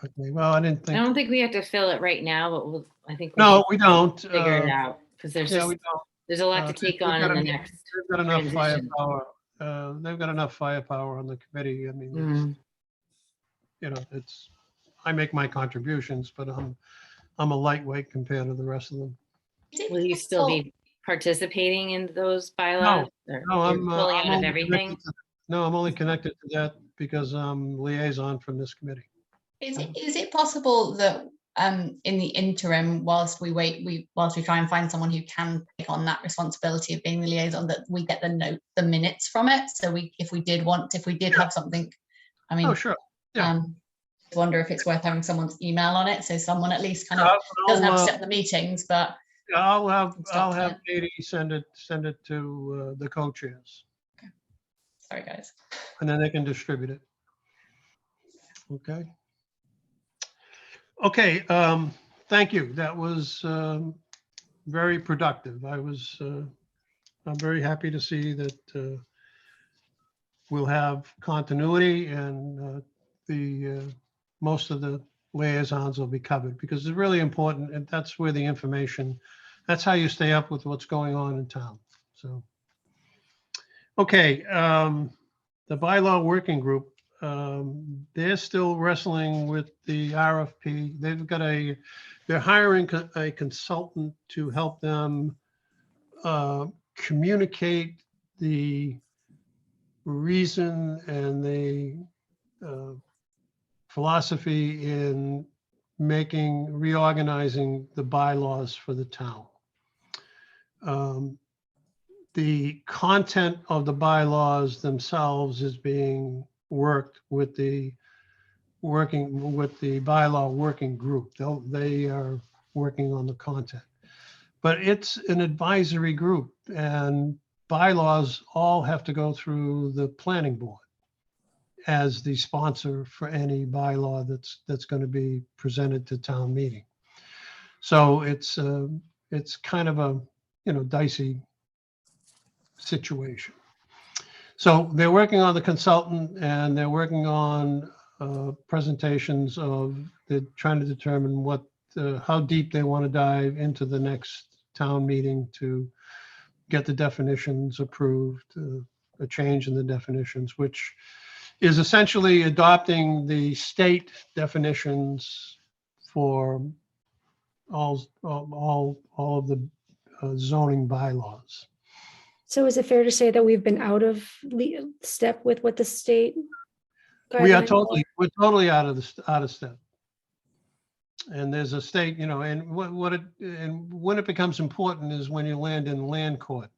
Okay, well, I didn't I think. don't think we have to fill it right now, but I think No, we don't. figure it out, because there's Yeah, we don't. there's a lot to take They've on got in the enough- next. They've got enough transition. firepower. They've got enough firepower on the committee. I mean, it's, I make my contributions, but I'm a lightweight compared to the rest of them. Will you still be participating in those bylaws? Or No, you're I'm pulling out of only everything? I'm only connected to that because I'm liaison from this committee. Is it possible that in the interim, whilst we try and find someone who can take on that responsibility of being the liaison, that we get the minutes from it? So if we did have something I mean, Oh, sure. Yeah. I wonder if it's worth having someone's email on it, so someone at least kind of I'll, doesn't have to I'll, set the meetings, but I'll have document. Katie send it to the co-chairs, Sorry, guys. and then they can distribute it. Okay. Okay, thank you. That was very productive. I'm very happy to see that we'll have continuity and most of the liaisons will be covered because it's really important, and that's where the information, that's how you stay up with what's going on in town. So, okay, the bylaw working group, they're still wrestling with the RFP. They're hiring a consultant to help them communicate the reason and the philosophy in reorganizing the bylaws for the town. The content of the bylaws themselves is being worked with the bylaw working group. They are working on the content, but it's an advisory group and bylaws all have to go through the planning board as the sponsor for any bylaw that's going to be presented to town meeting. So it's kind of a, dicey situation. So they're working on the consultant and they're working on presentations they're trying to determine how deep they want to dive into the next town meeting to get the definitions approved, a change in the definitions, which is essentially adopting the state definitions for all of the zoning bylaws. So is it fair to say that we've been out of step with what the state? We're guidelines totally out of step. And there's a state, and when it becomes important is when you land in land court.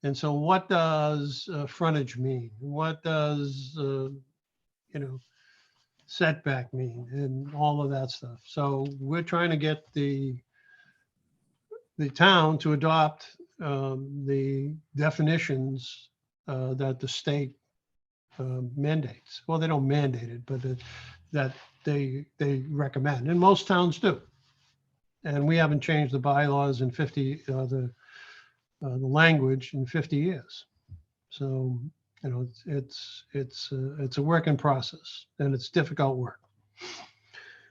And so what does frontage mean? What does, setback mean and all of that stuff? So we're trying to get the town to adopt the definitions that the state mandates. Well, they don't mandate it, but that they recommend, and most towns do. And we haven't changed the bylaws in the language in 50 years. So, it's a work in process and it's difficult work.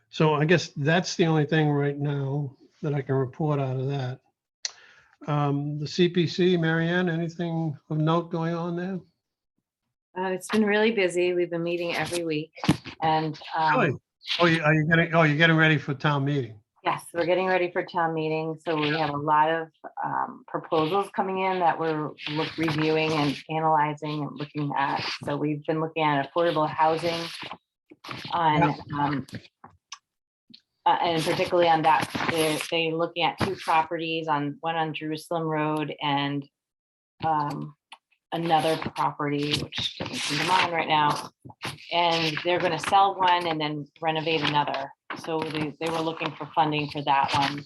So I guess that's the only thing right now that I can report out of that. The CPC, Marianne, anything of note going on there? It's been really busy. We've been meeting every week and Really? You're getting ready for town meeting. yes, we're getting ready for town meeting. So we have a lot of proposals coming in that we're reviewing and analyzing and looking at. So we've been looking at affordable housing on, and particularly on that, they're looking at two properties, one on Jerusalem Road and another property, which doesn't come to mind right now. And they're going to sell one and then renovate another. So they were looking for funding for that one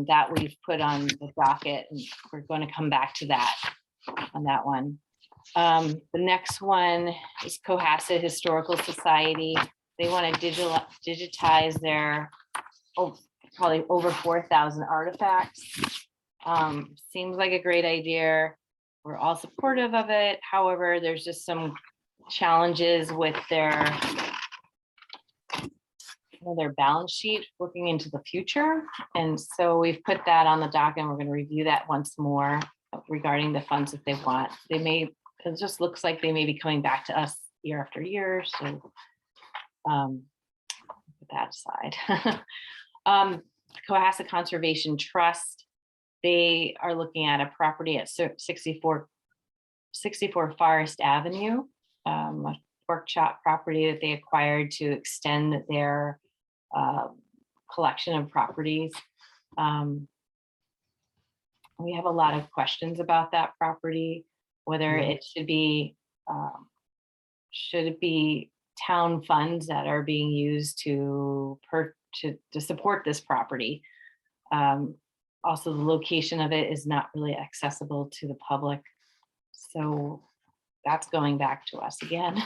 that we've put on the docket, and we're going to come back to that on that one. The next one is Cohasset Historical Society. They want to digitize their probably over 4,000 artifacts. Seems like a great idea. We're all supportive of it. However, there's just some challenges with their balance sheet looking into the future. And so we've put that on the docket and we're going to review that once more regarding the funds that they want. It just looks like they may be coming back to us year after year. So put that aside. Cohasset Conservation Trust, they are looking at a property at 64 Forest Avenue, a workshop property that they acquired to extend their collection of properties. We have a lot of questions about that property, whether it should be town funds that are being used to support this property. Also, the location of it is not really accessible to the public. So that's going back to us again.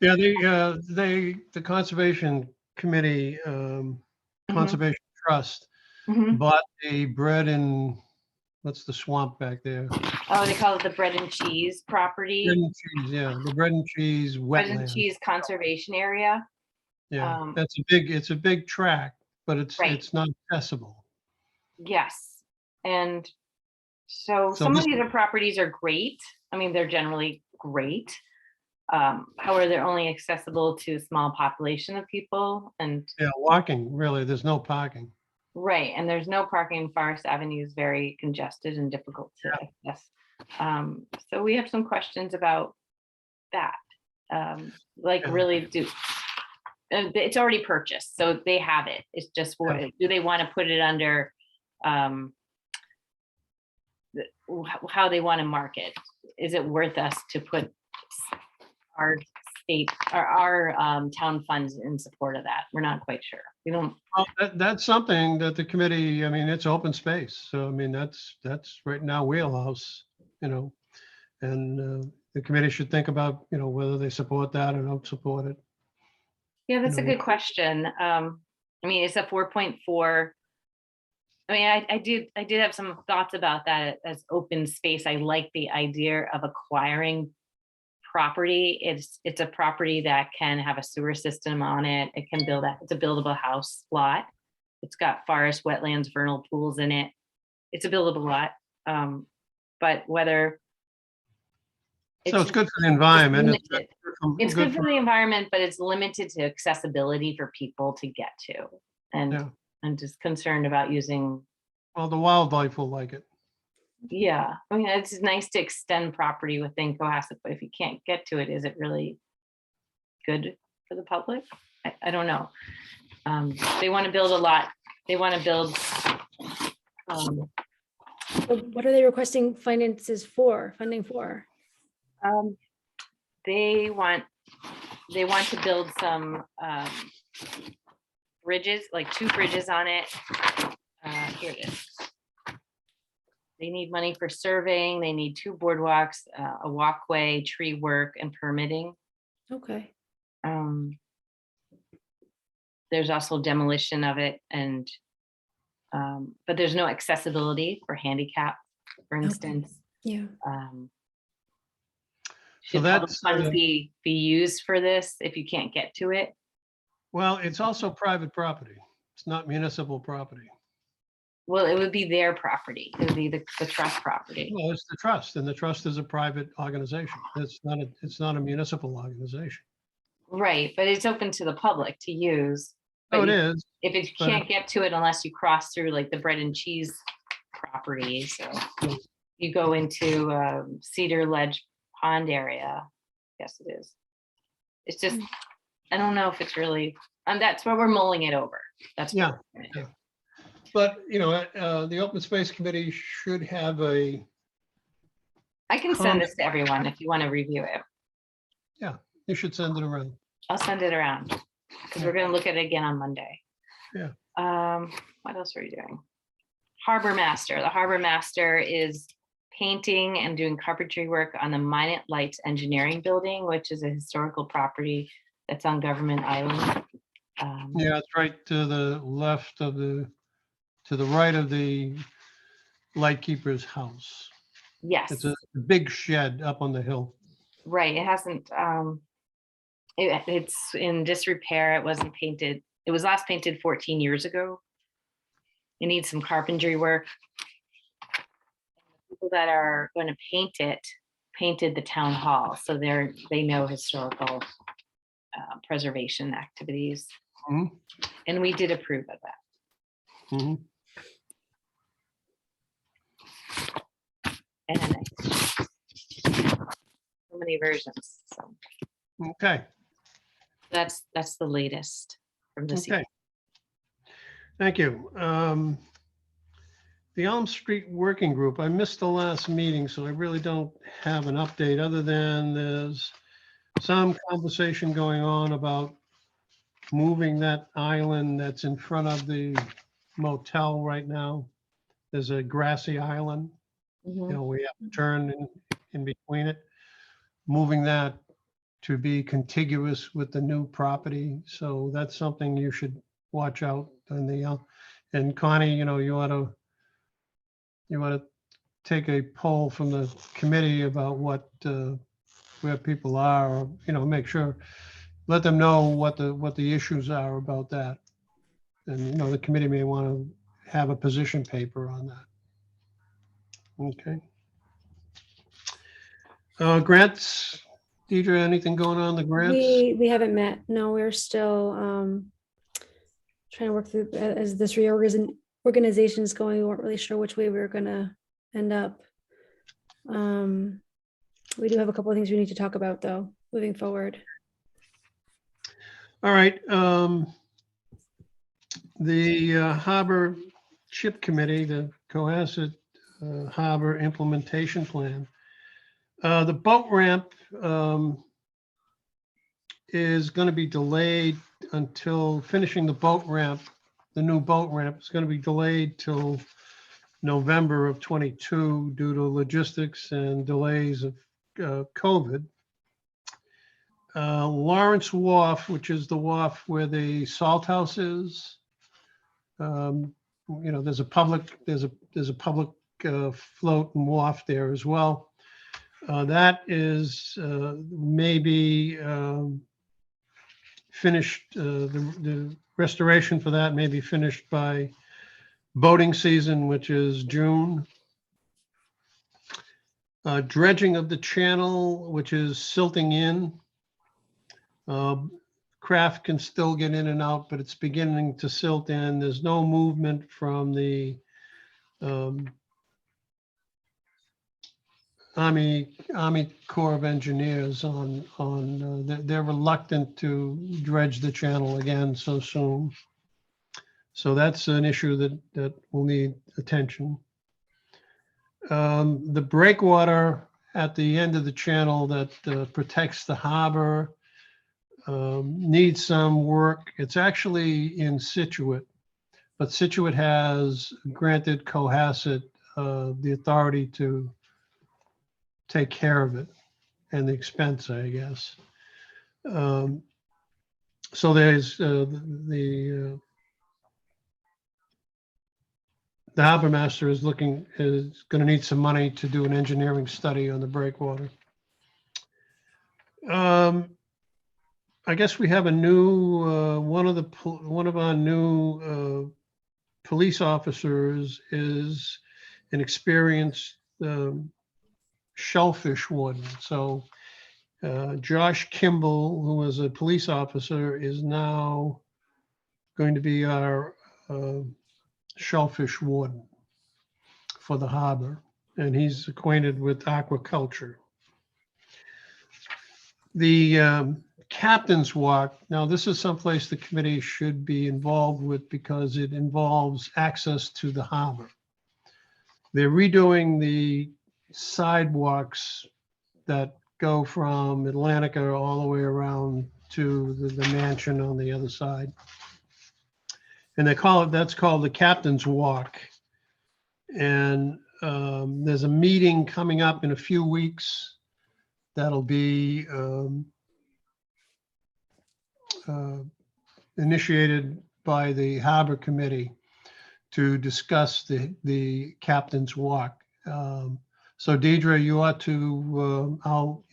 Yeah, the Conservation Committee, Conservation Trust Mhm. bought the bread and, what's the swamp back there? Oh, they call it the bread and cheese property, Bread and cheese, yeah, the bread and cheese bread and wetland. cheese conservation area. Yeah, Um, it's a big tract, but Right. it's not accessible. Yes. And so So some of this- the other properties are great. I mean, they're generally great. However, they're only accessible to a small population of people, and Yeah, walking, really, there's no parking. right, and there's no parking. Forest Avenue is very congested and difficult to access. So we have some questions about that. Like Yeah. really it's already purchased, so they have it. It's just do they want to put it under how they want to market? Is it worth us to put our state or our town funds in support of that? We're not quite sure. We don't. Well, that's something that the committee, I mean, it's open space. So, I mean, that's right now wheelhouse, and the committee should think about, whether they support that or don't support it. Yeah, that's a know, good question. I mean, it's a 4.4. I mean, I did have some thoughts about that as open space. I like the idea of acquiring property. It's a property that can have a sewer system on it. It can it's a buildable house lot. It's got forest, wetlands, vernal pools in it. It's a buildable lot. But whether So it's good for the environment. It's good for the environment, but it's limited to accessibility for people to get to. And Yeah. I'm just concerned about using. Well, the wildlife will like it. Yeah, I mean, it's nice to extend property within Cohasset, but if you can't get to it, is it really good for the public? I don't know. They want to build a lot. They want to build. What are they requesting funding for? They want to build some bridges, like 2 bridges on it. Here it is. They need money for surveying. They need 2 boardwalks, a walkway, tree work, and permitting. Okay. There's also demolition of it, and but there's no accessibility for handicap, for instance. Yeah. Should public funds be used for this if you can't get to it? Well, it's also private property. It's not municipal property. Well, it would be their property. It would be the trust property. Well, it's the trust, and the trust is a private organization. It's not a municipal organization. Right, but it's open to the public to use. Oh, But it is. if you can't get to it unless you cross through like the bread and cheese property, so you go into Cedar Ledge Pond area. Yes, it is. It's just, I don't know if it's really, and that's where we're mulling it over. That's what we're gonna do. But, the Open Space Committee should have I can send this to everyone if you want to review it. you should send it around. I'll send it around because we're gonna look at it again on Monday. Yeah. What else are you doing? Harbor Master. The Harbor Master is painting and doing carpentry work on the Minot Lights Engineering Building, which is a historical property that's on Government Island. Yeah, it's right to the left of to the right of the lightkeeper's house. Yes. It's a big shed up on the hill. Right. It hasn't, it's in disrepair. It wasn't painted. It was last painted 14 years ago. It needs some carpentry work. The people that are going to paint it painted the town hall, so they know historical preservation activities. Mhm. And we did approve of that. Mhm. And so many versions. So Okay. that's the latest from this Okay. year. Thank you. The Elm Street Working Group, I missed the last meeting, so I really don't have an update other than there's some conversation going on about moving that island that's in front of the motel right now. There's a grassy island, you know, we have to turn in between it. Moving that to be contiguous with the new property. So that's something you should watch out on the, and Connie, you know, you want to take a poll from the committee about what, where people are, or, you know, make sure, let them know what the issues are about that. And, you know, the committee may want to have a position paper on that. Okay. Grants, Deidre, anything going on in the grants? We haven't met. No, we're still trying to work through as this reorganization is going. We weren't really sure which way we were gonna end up. We do have a couple of things we need to talk about though, moving forward. All right. The Harbor Chip Committee, the Cohasset Harbor Implementation Plan. The boat ramp is going to be delayed until finishing the boat ramp. The new boat ramp is going to be delayed till November of 22 due to logistics and delays of COVID. Lawrence Wharf, which is the wharf where the salt house is. You know, there's a public float and wharf there as well. That is maybe finished. The restoration for that may be finished by boating season, which is June. Dredging of the channel, which is silting in. Craft can still get in and out, but it's beginning to silt in. There's no movement from the Army Corps of Engineers on they're reluctant to dredge the channel again so soon. So that's an issue that will need attention. The breakwater at the end of the channel that protects the harbor needs some work. It's actually in Situate, but Situate has granted Cohasset the authority to take care of it and the expense, I guess. So there's the harbor master is going to need some money to do an engineering study on the breakwater. I guess we have a new one of our new police officers is an experienced shellfish warden. So Josh Kimball, who was a police officer, is now going to be our shellfish warden for the harbor, and he's acquainted with aquaculture. The Captain's Walk, now this is someplace the committee should be involved with because it involves access to the harbor. They're redoing the sidewalks that go from Atlantica all the way around to the mansion on the other side. And that's called the Captain's Walk. And there's a meeting coming up in a few weeks that'll be initiated by the Harbor Committee to discuss the Captain's Walk. So Deidre, you ought to, I'll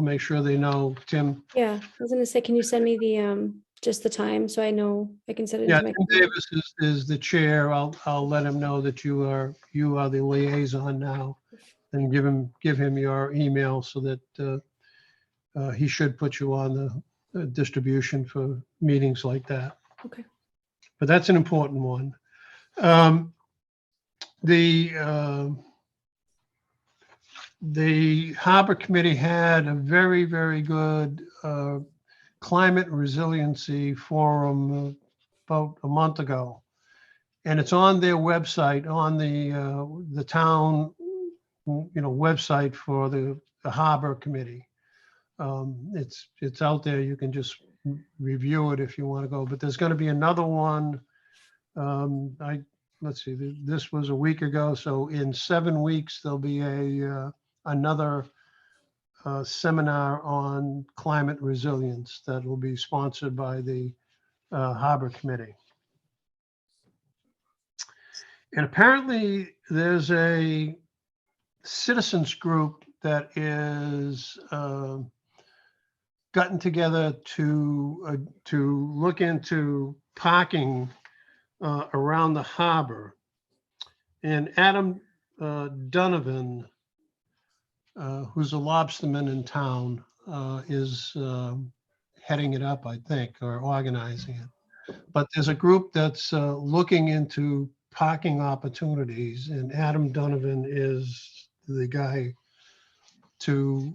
make sure they know, Tim. Yeah, I was gonna say, can you send me the just the time so I know I can set it Yeah, into my. Tim Davis is the chair. I'll let him know that you are the liaison now, and give him your email so that he should put you on the distribution for meetings like that. Okay. But that's an important one. The Harbor Committee had a very, very good climate resiliency forum about a month ago. And it's on their website, on the town, website for the Harbor Committee. It's out there. You can just review it if you want to go, but there's going to be another one. Let's see, this was a week ago. So in 7 weeks, there'll be another seminar on climate resilience that will be sponsored by the Harbor Committee. And apparently there's a citizens group that is gotten together to look into parking around the harbor. And Adam Donovan, who's a lobsterman in town, is heading it up, I think, or organizing it. But there's a group that's looking into parking opportunities, and Adam Donovan is the guy to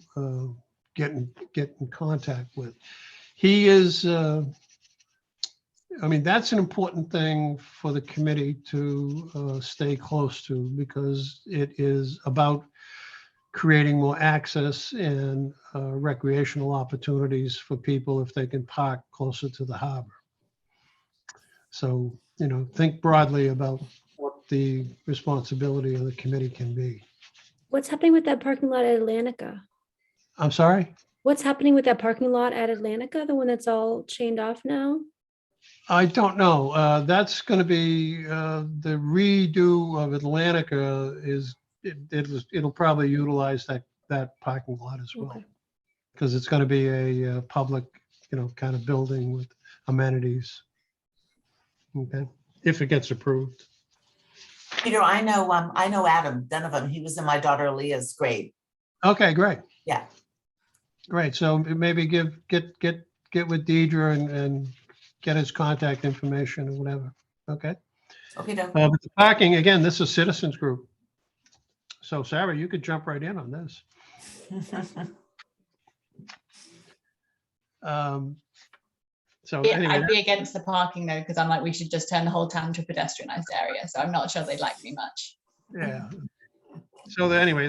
get in contact with. He is, I mean, that's an important thing for the committee to stay close to, because it is about creating more access and recreational opportunities for people if they can park closer to the harbor. So, you know, think broadly about what the responsibility of the committee can be. What's happening with that parking lot at Atlantica? I'm sorry? What's happening with that parking lot at Atlantica, the one that's all chained off now? I don't know. That's going to be the redo of Atlantica. It'll probably utilize that parking lot as well, Okay. because it's going to be a public, you know, kind of building with amenities. Okay, if it gets approved. Peter, I know Adam Donovan. He was in my daughter Leah's grade. Okay, great. Yeah. Great. So maybe get with Deidre and get his contact information or whatever. Okay. Okay, Doug. But the parking, again, this is citizens group. So Sarah, you could jump right in on this. So anyway, I'd be against the parking though, because I'm like, we should just turn the whole town to a pedestrianised area. So I'm not sure they'd like me much. yeah. So anyway,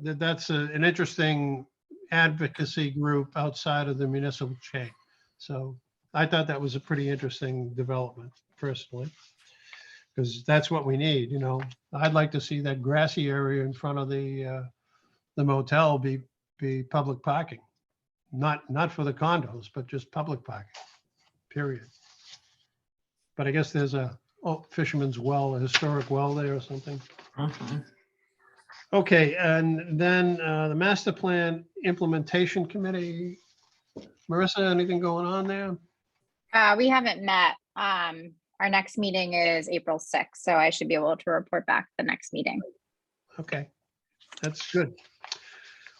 that's an interesting advocacy group outside of the municipal chain. So I thought that was a pretty interesting development personally, because that's what we need. You know, I'd like to see that grassy area in front of the motel be public parking, not for the condos, but just public parking, period. But I guess there's a fisherman's well, a historic well there or something. Okay, and then the master plan implementation committee. Marissa, anything going on there? We haven't met. Our next meeting is April 6th, so I should be able to report back the next meeting. Okay, that's good.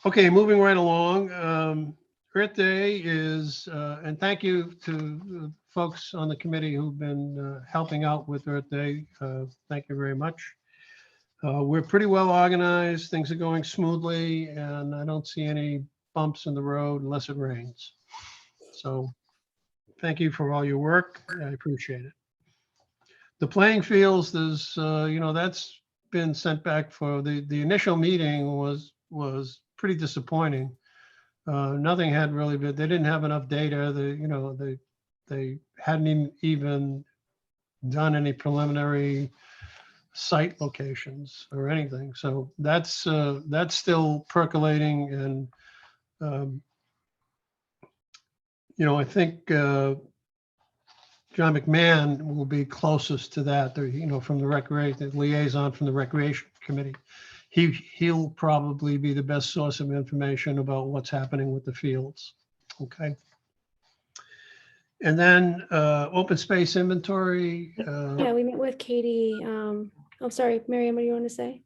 Okay, moving right along. Earth Day is, and thank you to the folks on the committee who've been helping out with Earth Day. Thank you very much. We're pretty well organized. Things are going smoothly, and I don't see any bumps in the road unless it rains. So thank you for all your work. I appreciate it. The playing fields, there's, you know, that's been sent back for the initial meeting was pretty disappointing. Nothing had really been, they didn't have enough data. They hadn't even done any preliminary site locations or anything. So that's still percolating, and you know, I think John McMahon will be closest to that. You know, from the liaison from the Recreation Committee. He'll probably be the best source of information about what's happening with the fields. Okay. And then open space inventory. Yeah, we met with Katie. Oh, sorry, Miriam, what do you want to say?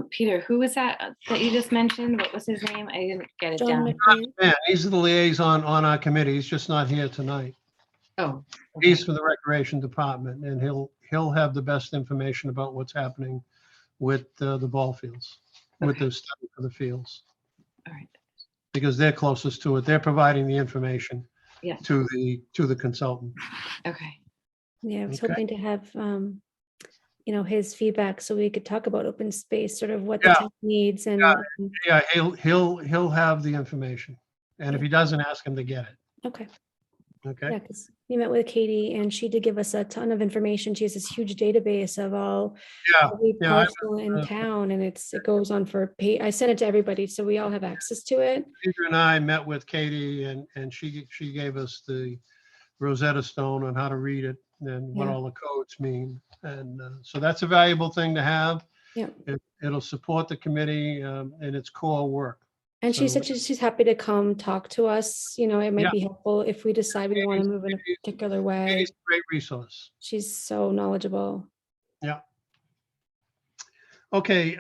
Peter, who was that you just mentioned? What was his name? I didn't get it John down. McMahon. Yeah, he's the liaison on our committee. He's just not here tonight. Oh, He's for the Recreation Department, and he'll have the best information about what's happening with the ball fields, with the study for the fields, all right. because they're closest to it. They're providing the information Yeah. to the consultant. Okay. Yeah, I was Okay. hoping to have, you know, his feedback so we could talk about open space, sort of what Yeah. the town needs and Yeah, he'll have the information. And if he doesn't, ask him to get it. Okay. Okay? Yeah, because we met with Katie and she did give us a ton of information. She has this huge database of all Yeah. every Yeah, I- parcel in town, and it goes on for I sent it to everybody, so we all have access to it. Peter and I met with Katie and she gave us the Rosetta Stone on how to read it and what Yeah. all the codes mean. And so that's a valuable thing to have. Yeah. It'll support the committee in its core work. And she So- said she's happy to come talk to us. You know, it might Yeah. be helpful if we decide we want to move in a particular way. Katie's a great resource. She's so knowledgeable. Yeah. Okay.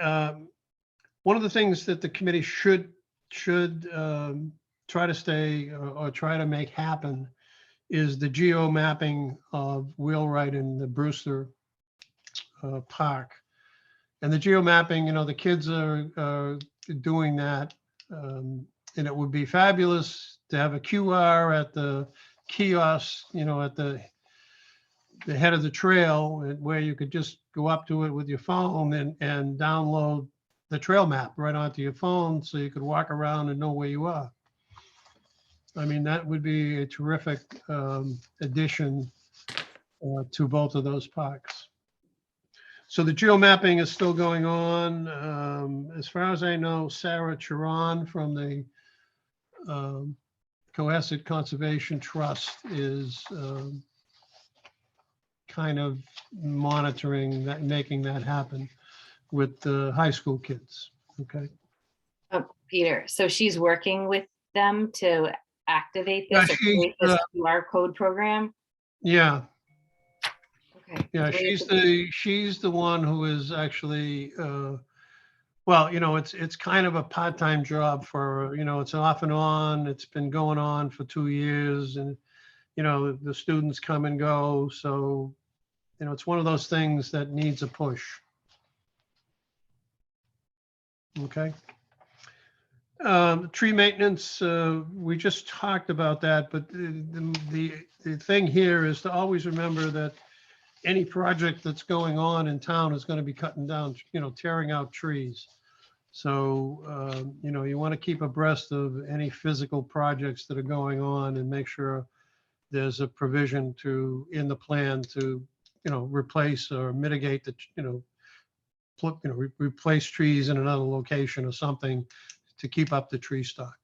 One of the things that the committee should try to stay or try to make happen is the geo mapping of Wheelwright and the Brewster Park. And the geo mapping, the kids are doing that. And it would be fabulous to have a QR at the kiosk, at the head of the trail, where you could just go up to it with your phone and download the trail map right onto your phone so you could walk around and know where you are. I mean, that would be a terrific addition to both of those parks. So the geo mapping is still going on. As far as I know, Sarah Charon from the Cohasset Conservation Trust is kind of monitoring that, making that happen with the high school kids. Okay. Oh, Peter, so she's working with them to activate Yeah, this, or create this QR code program? Yeah. Okay. Yeah, she's the one who is actually, well, it's kind of a part-time job for her. It's off and on. It's been going on for 2 years, and the students come and go. So, it's one of those things that needs a push. Okay. Tree maintenance, we just talked about that, but the thing here is to always remember that any project that's going on in town is going to be cutting down, tearing out trees. So, you want to keep abreast of any physical projects that are going on and make sure there's a provision in the plan to, replace or mitigate the, replace trees in another location or something to keep up the tree stock.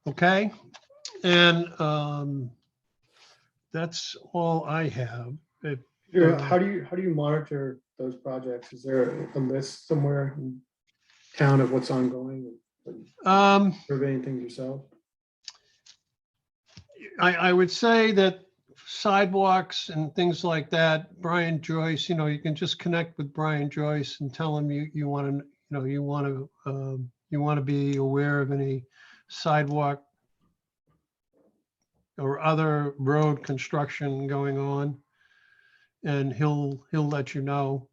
Okay. And that's all I have. How do you monitor those projects? Is there a list somewhere in town of what's ongoing? Surveying things yourself? I would say that sidewalks and things like that, Brian Joyce, you can just connect with Brian Joyce and tell him you want to be aware of any sidewalk or other road construction going on, and he'll let you know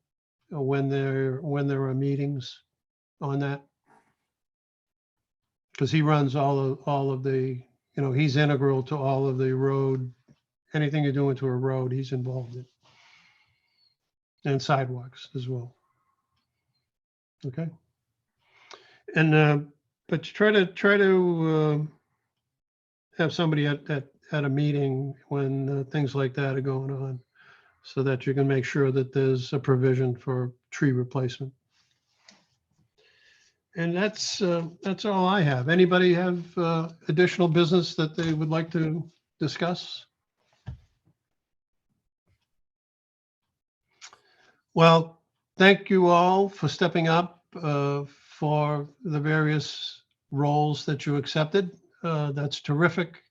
when there are meetings on that, because he runs all of the, he's integral to all of the road, anything you're doing to a road, he's involved in, and sidewalks as well. Okay. And but try to have somebody at a meeting when things like that are going on, so that you can make sure that there's a provision for tree replacement. And that's all I have. Anybody have additional business that they would like to discuss? Well, thank you all for stepping up for the various roles that you accepted. That's terrific.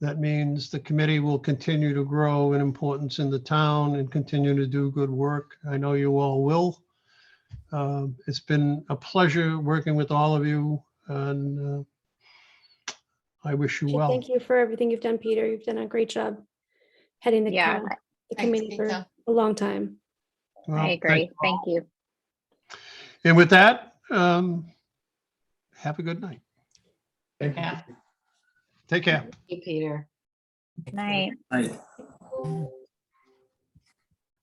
That means the committee will continue to grow in importance in the town and continue to do good work. I know you all will. It's been a pleasure working with all of you, and I wish you well. Thank you for everything you've done, Peter. You've done a great job heading the committee for a long time. Well, I agree. Thank you. And with that, have a good night. Thank you. Yeah. Take care. Thank you, Peter. Night. Right.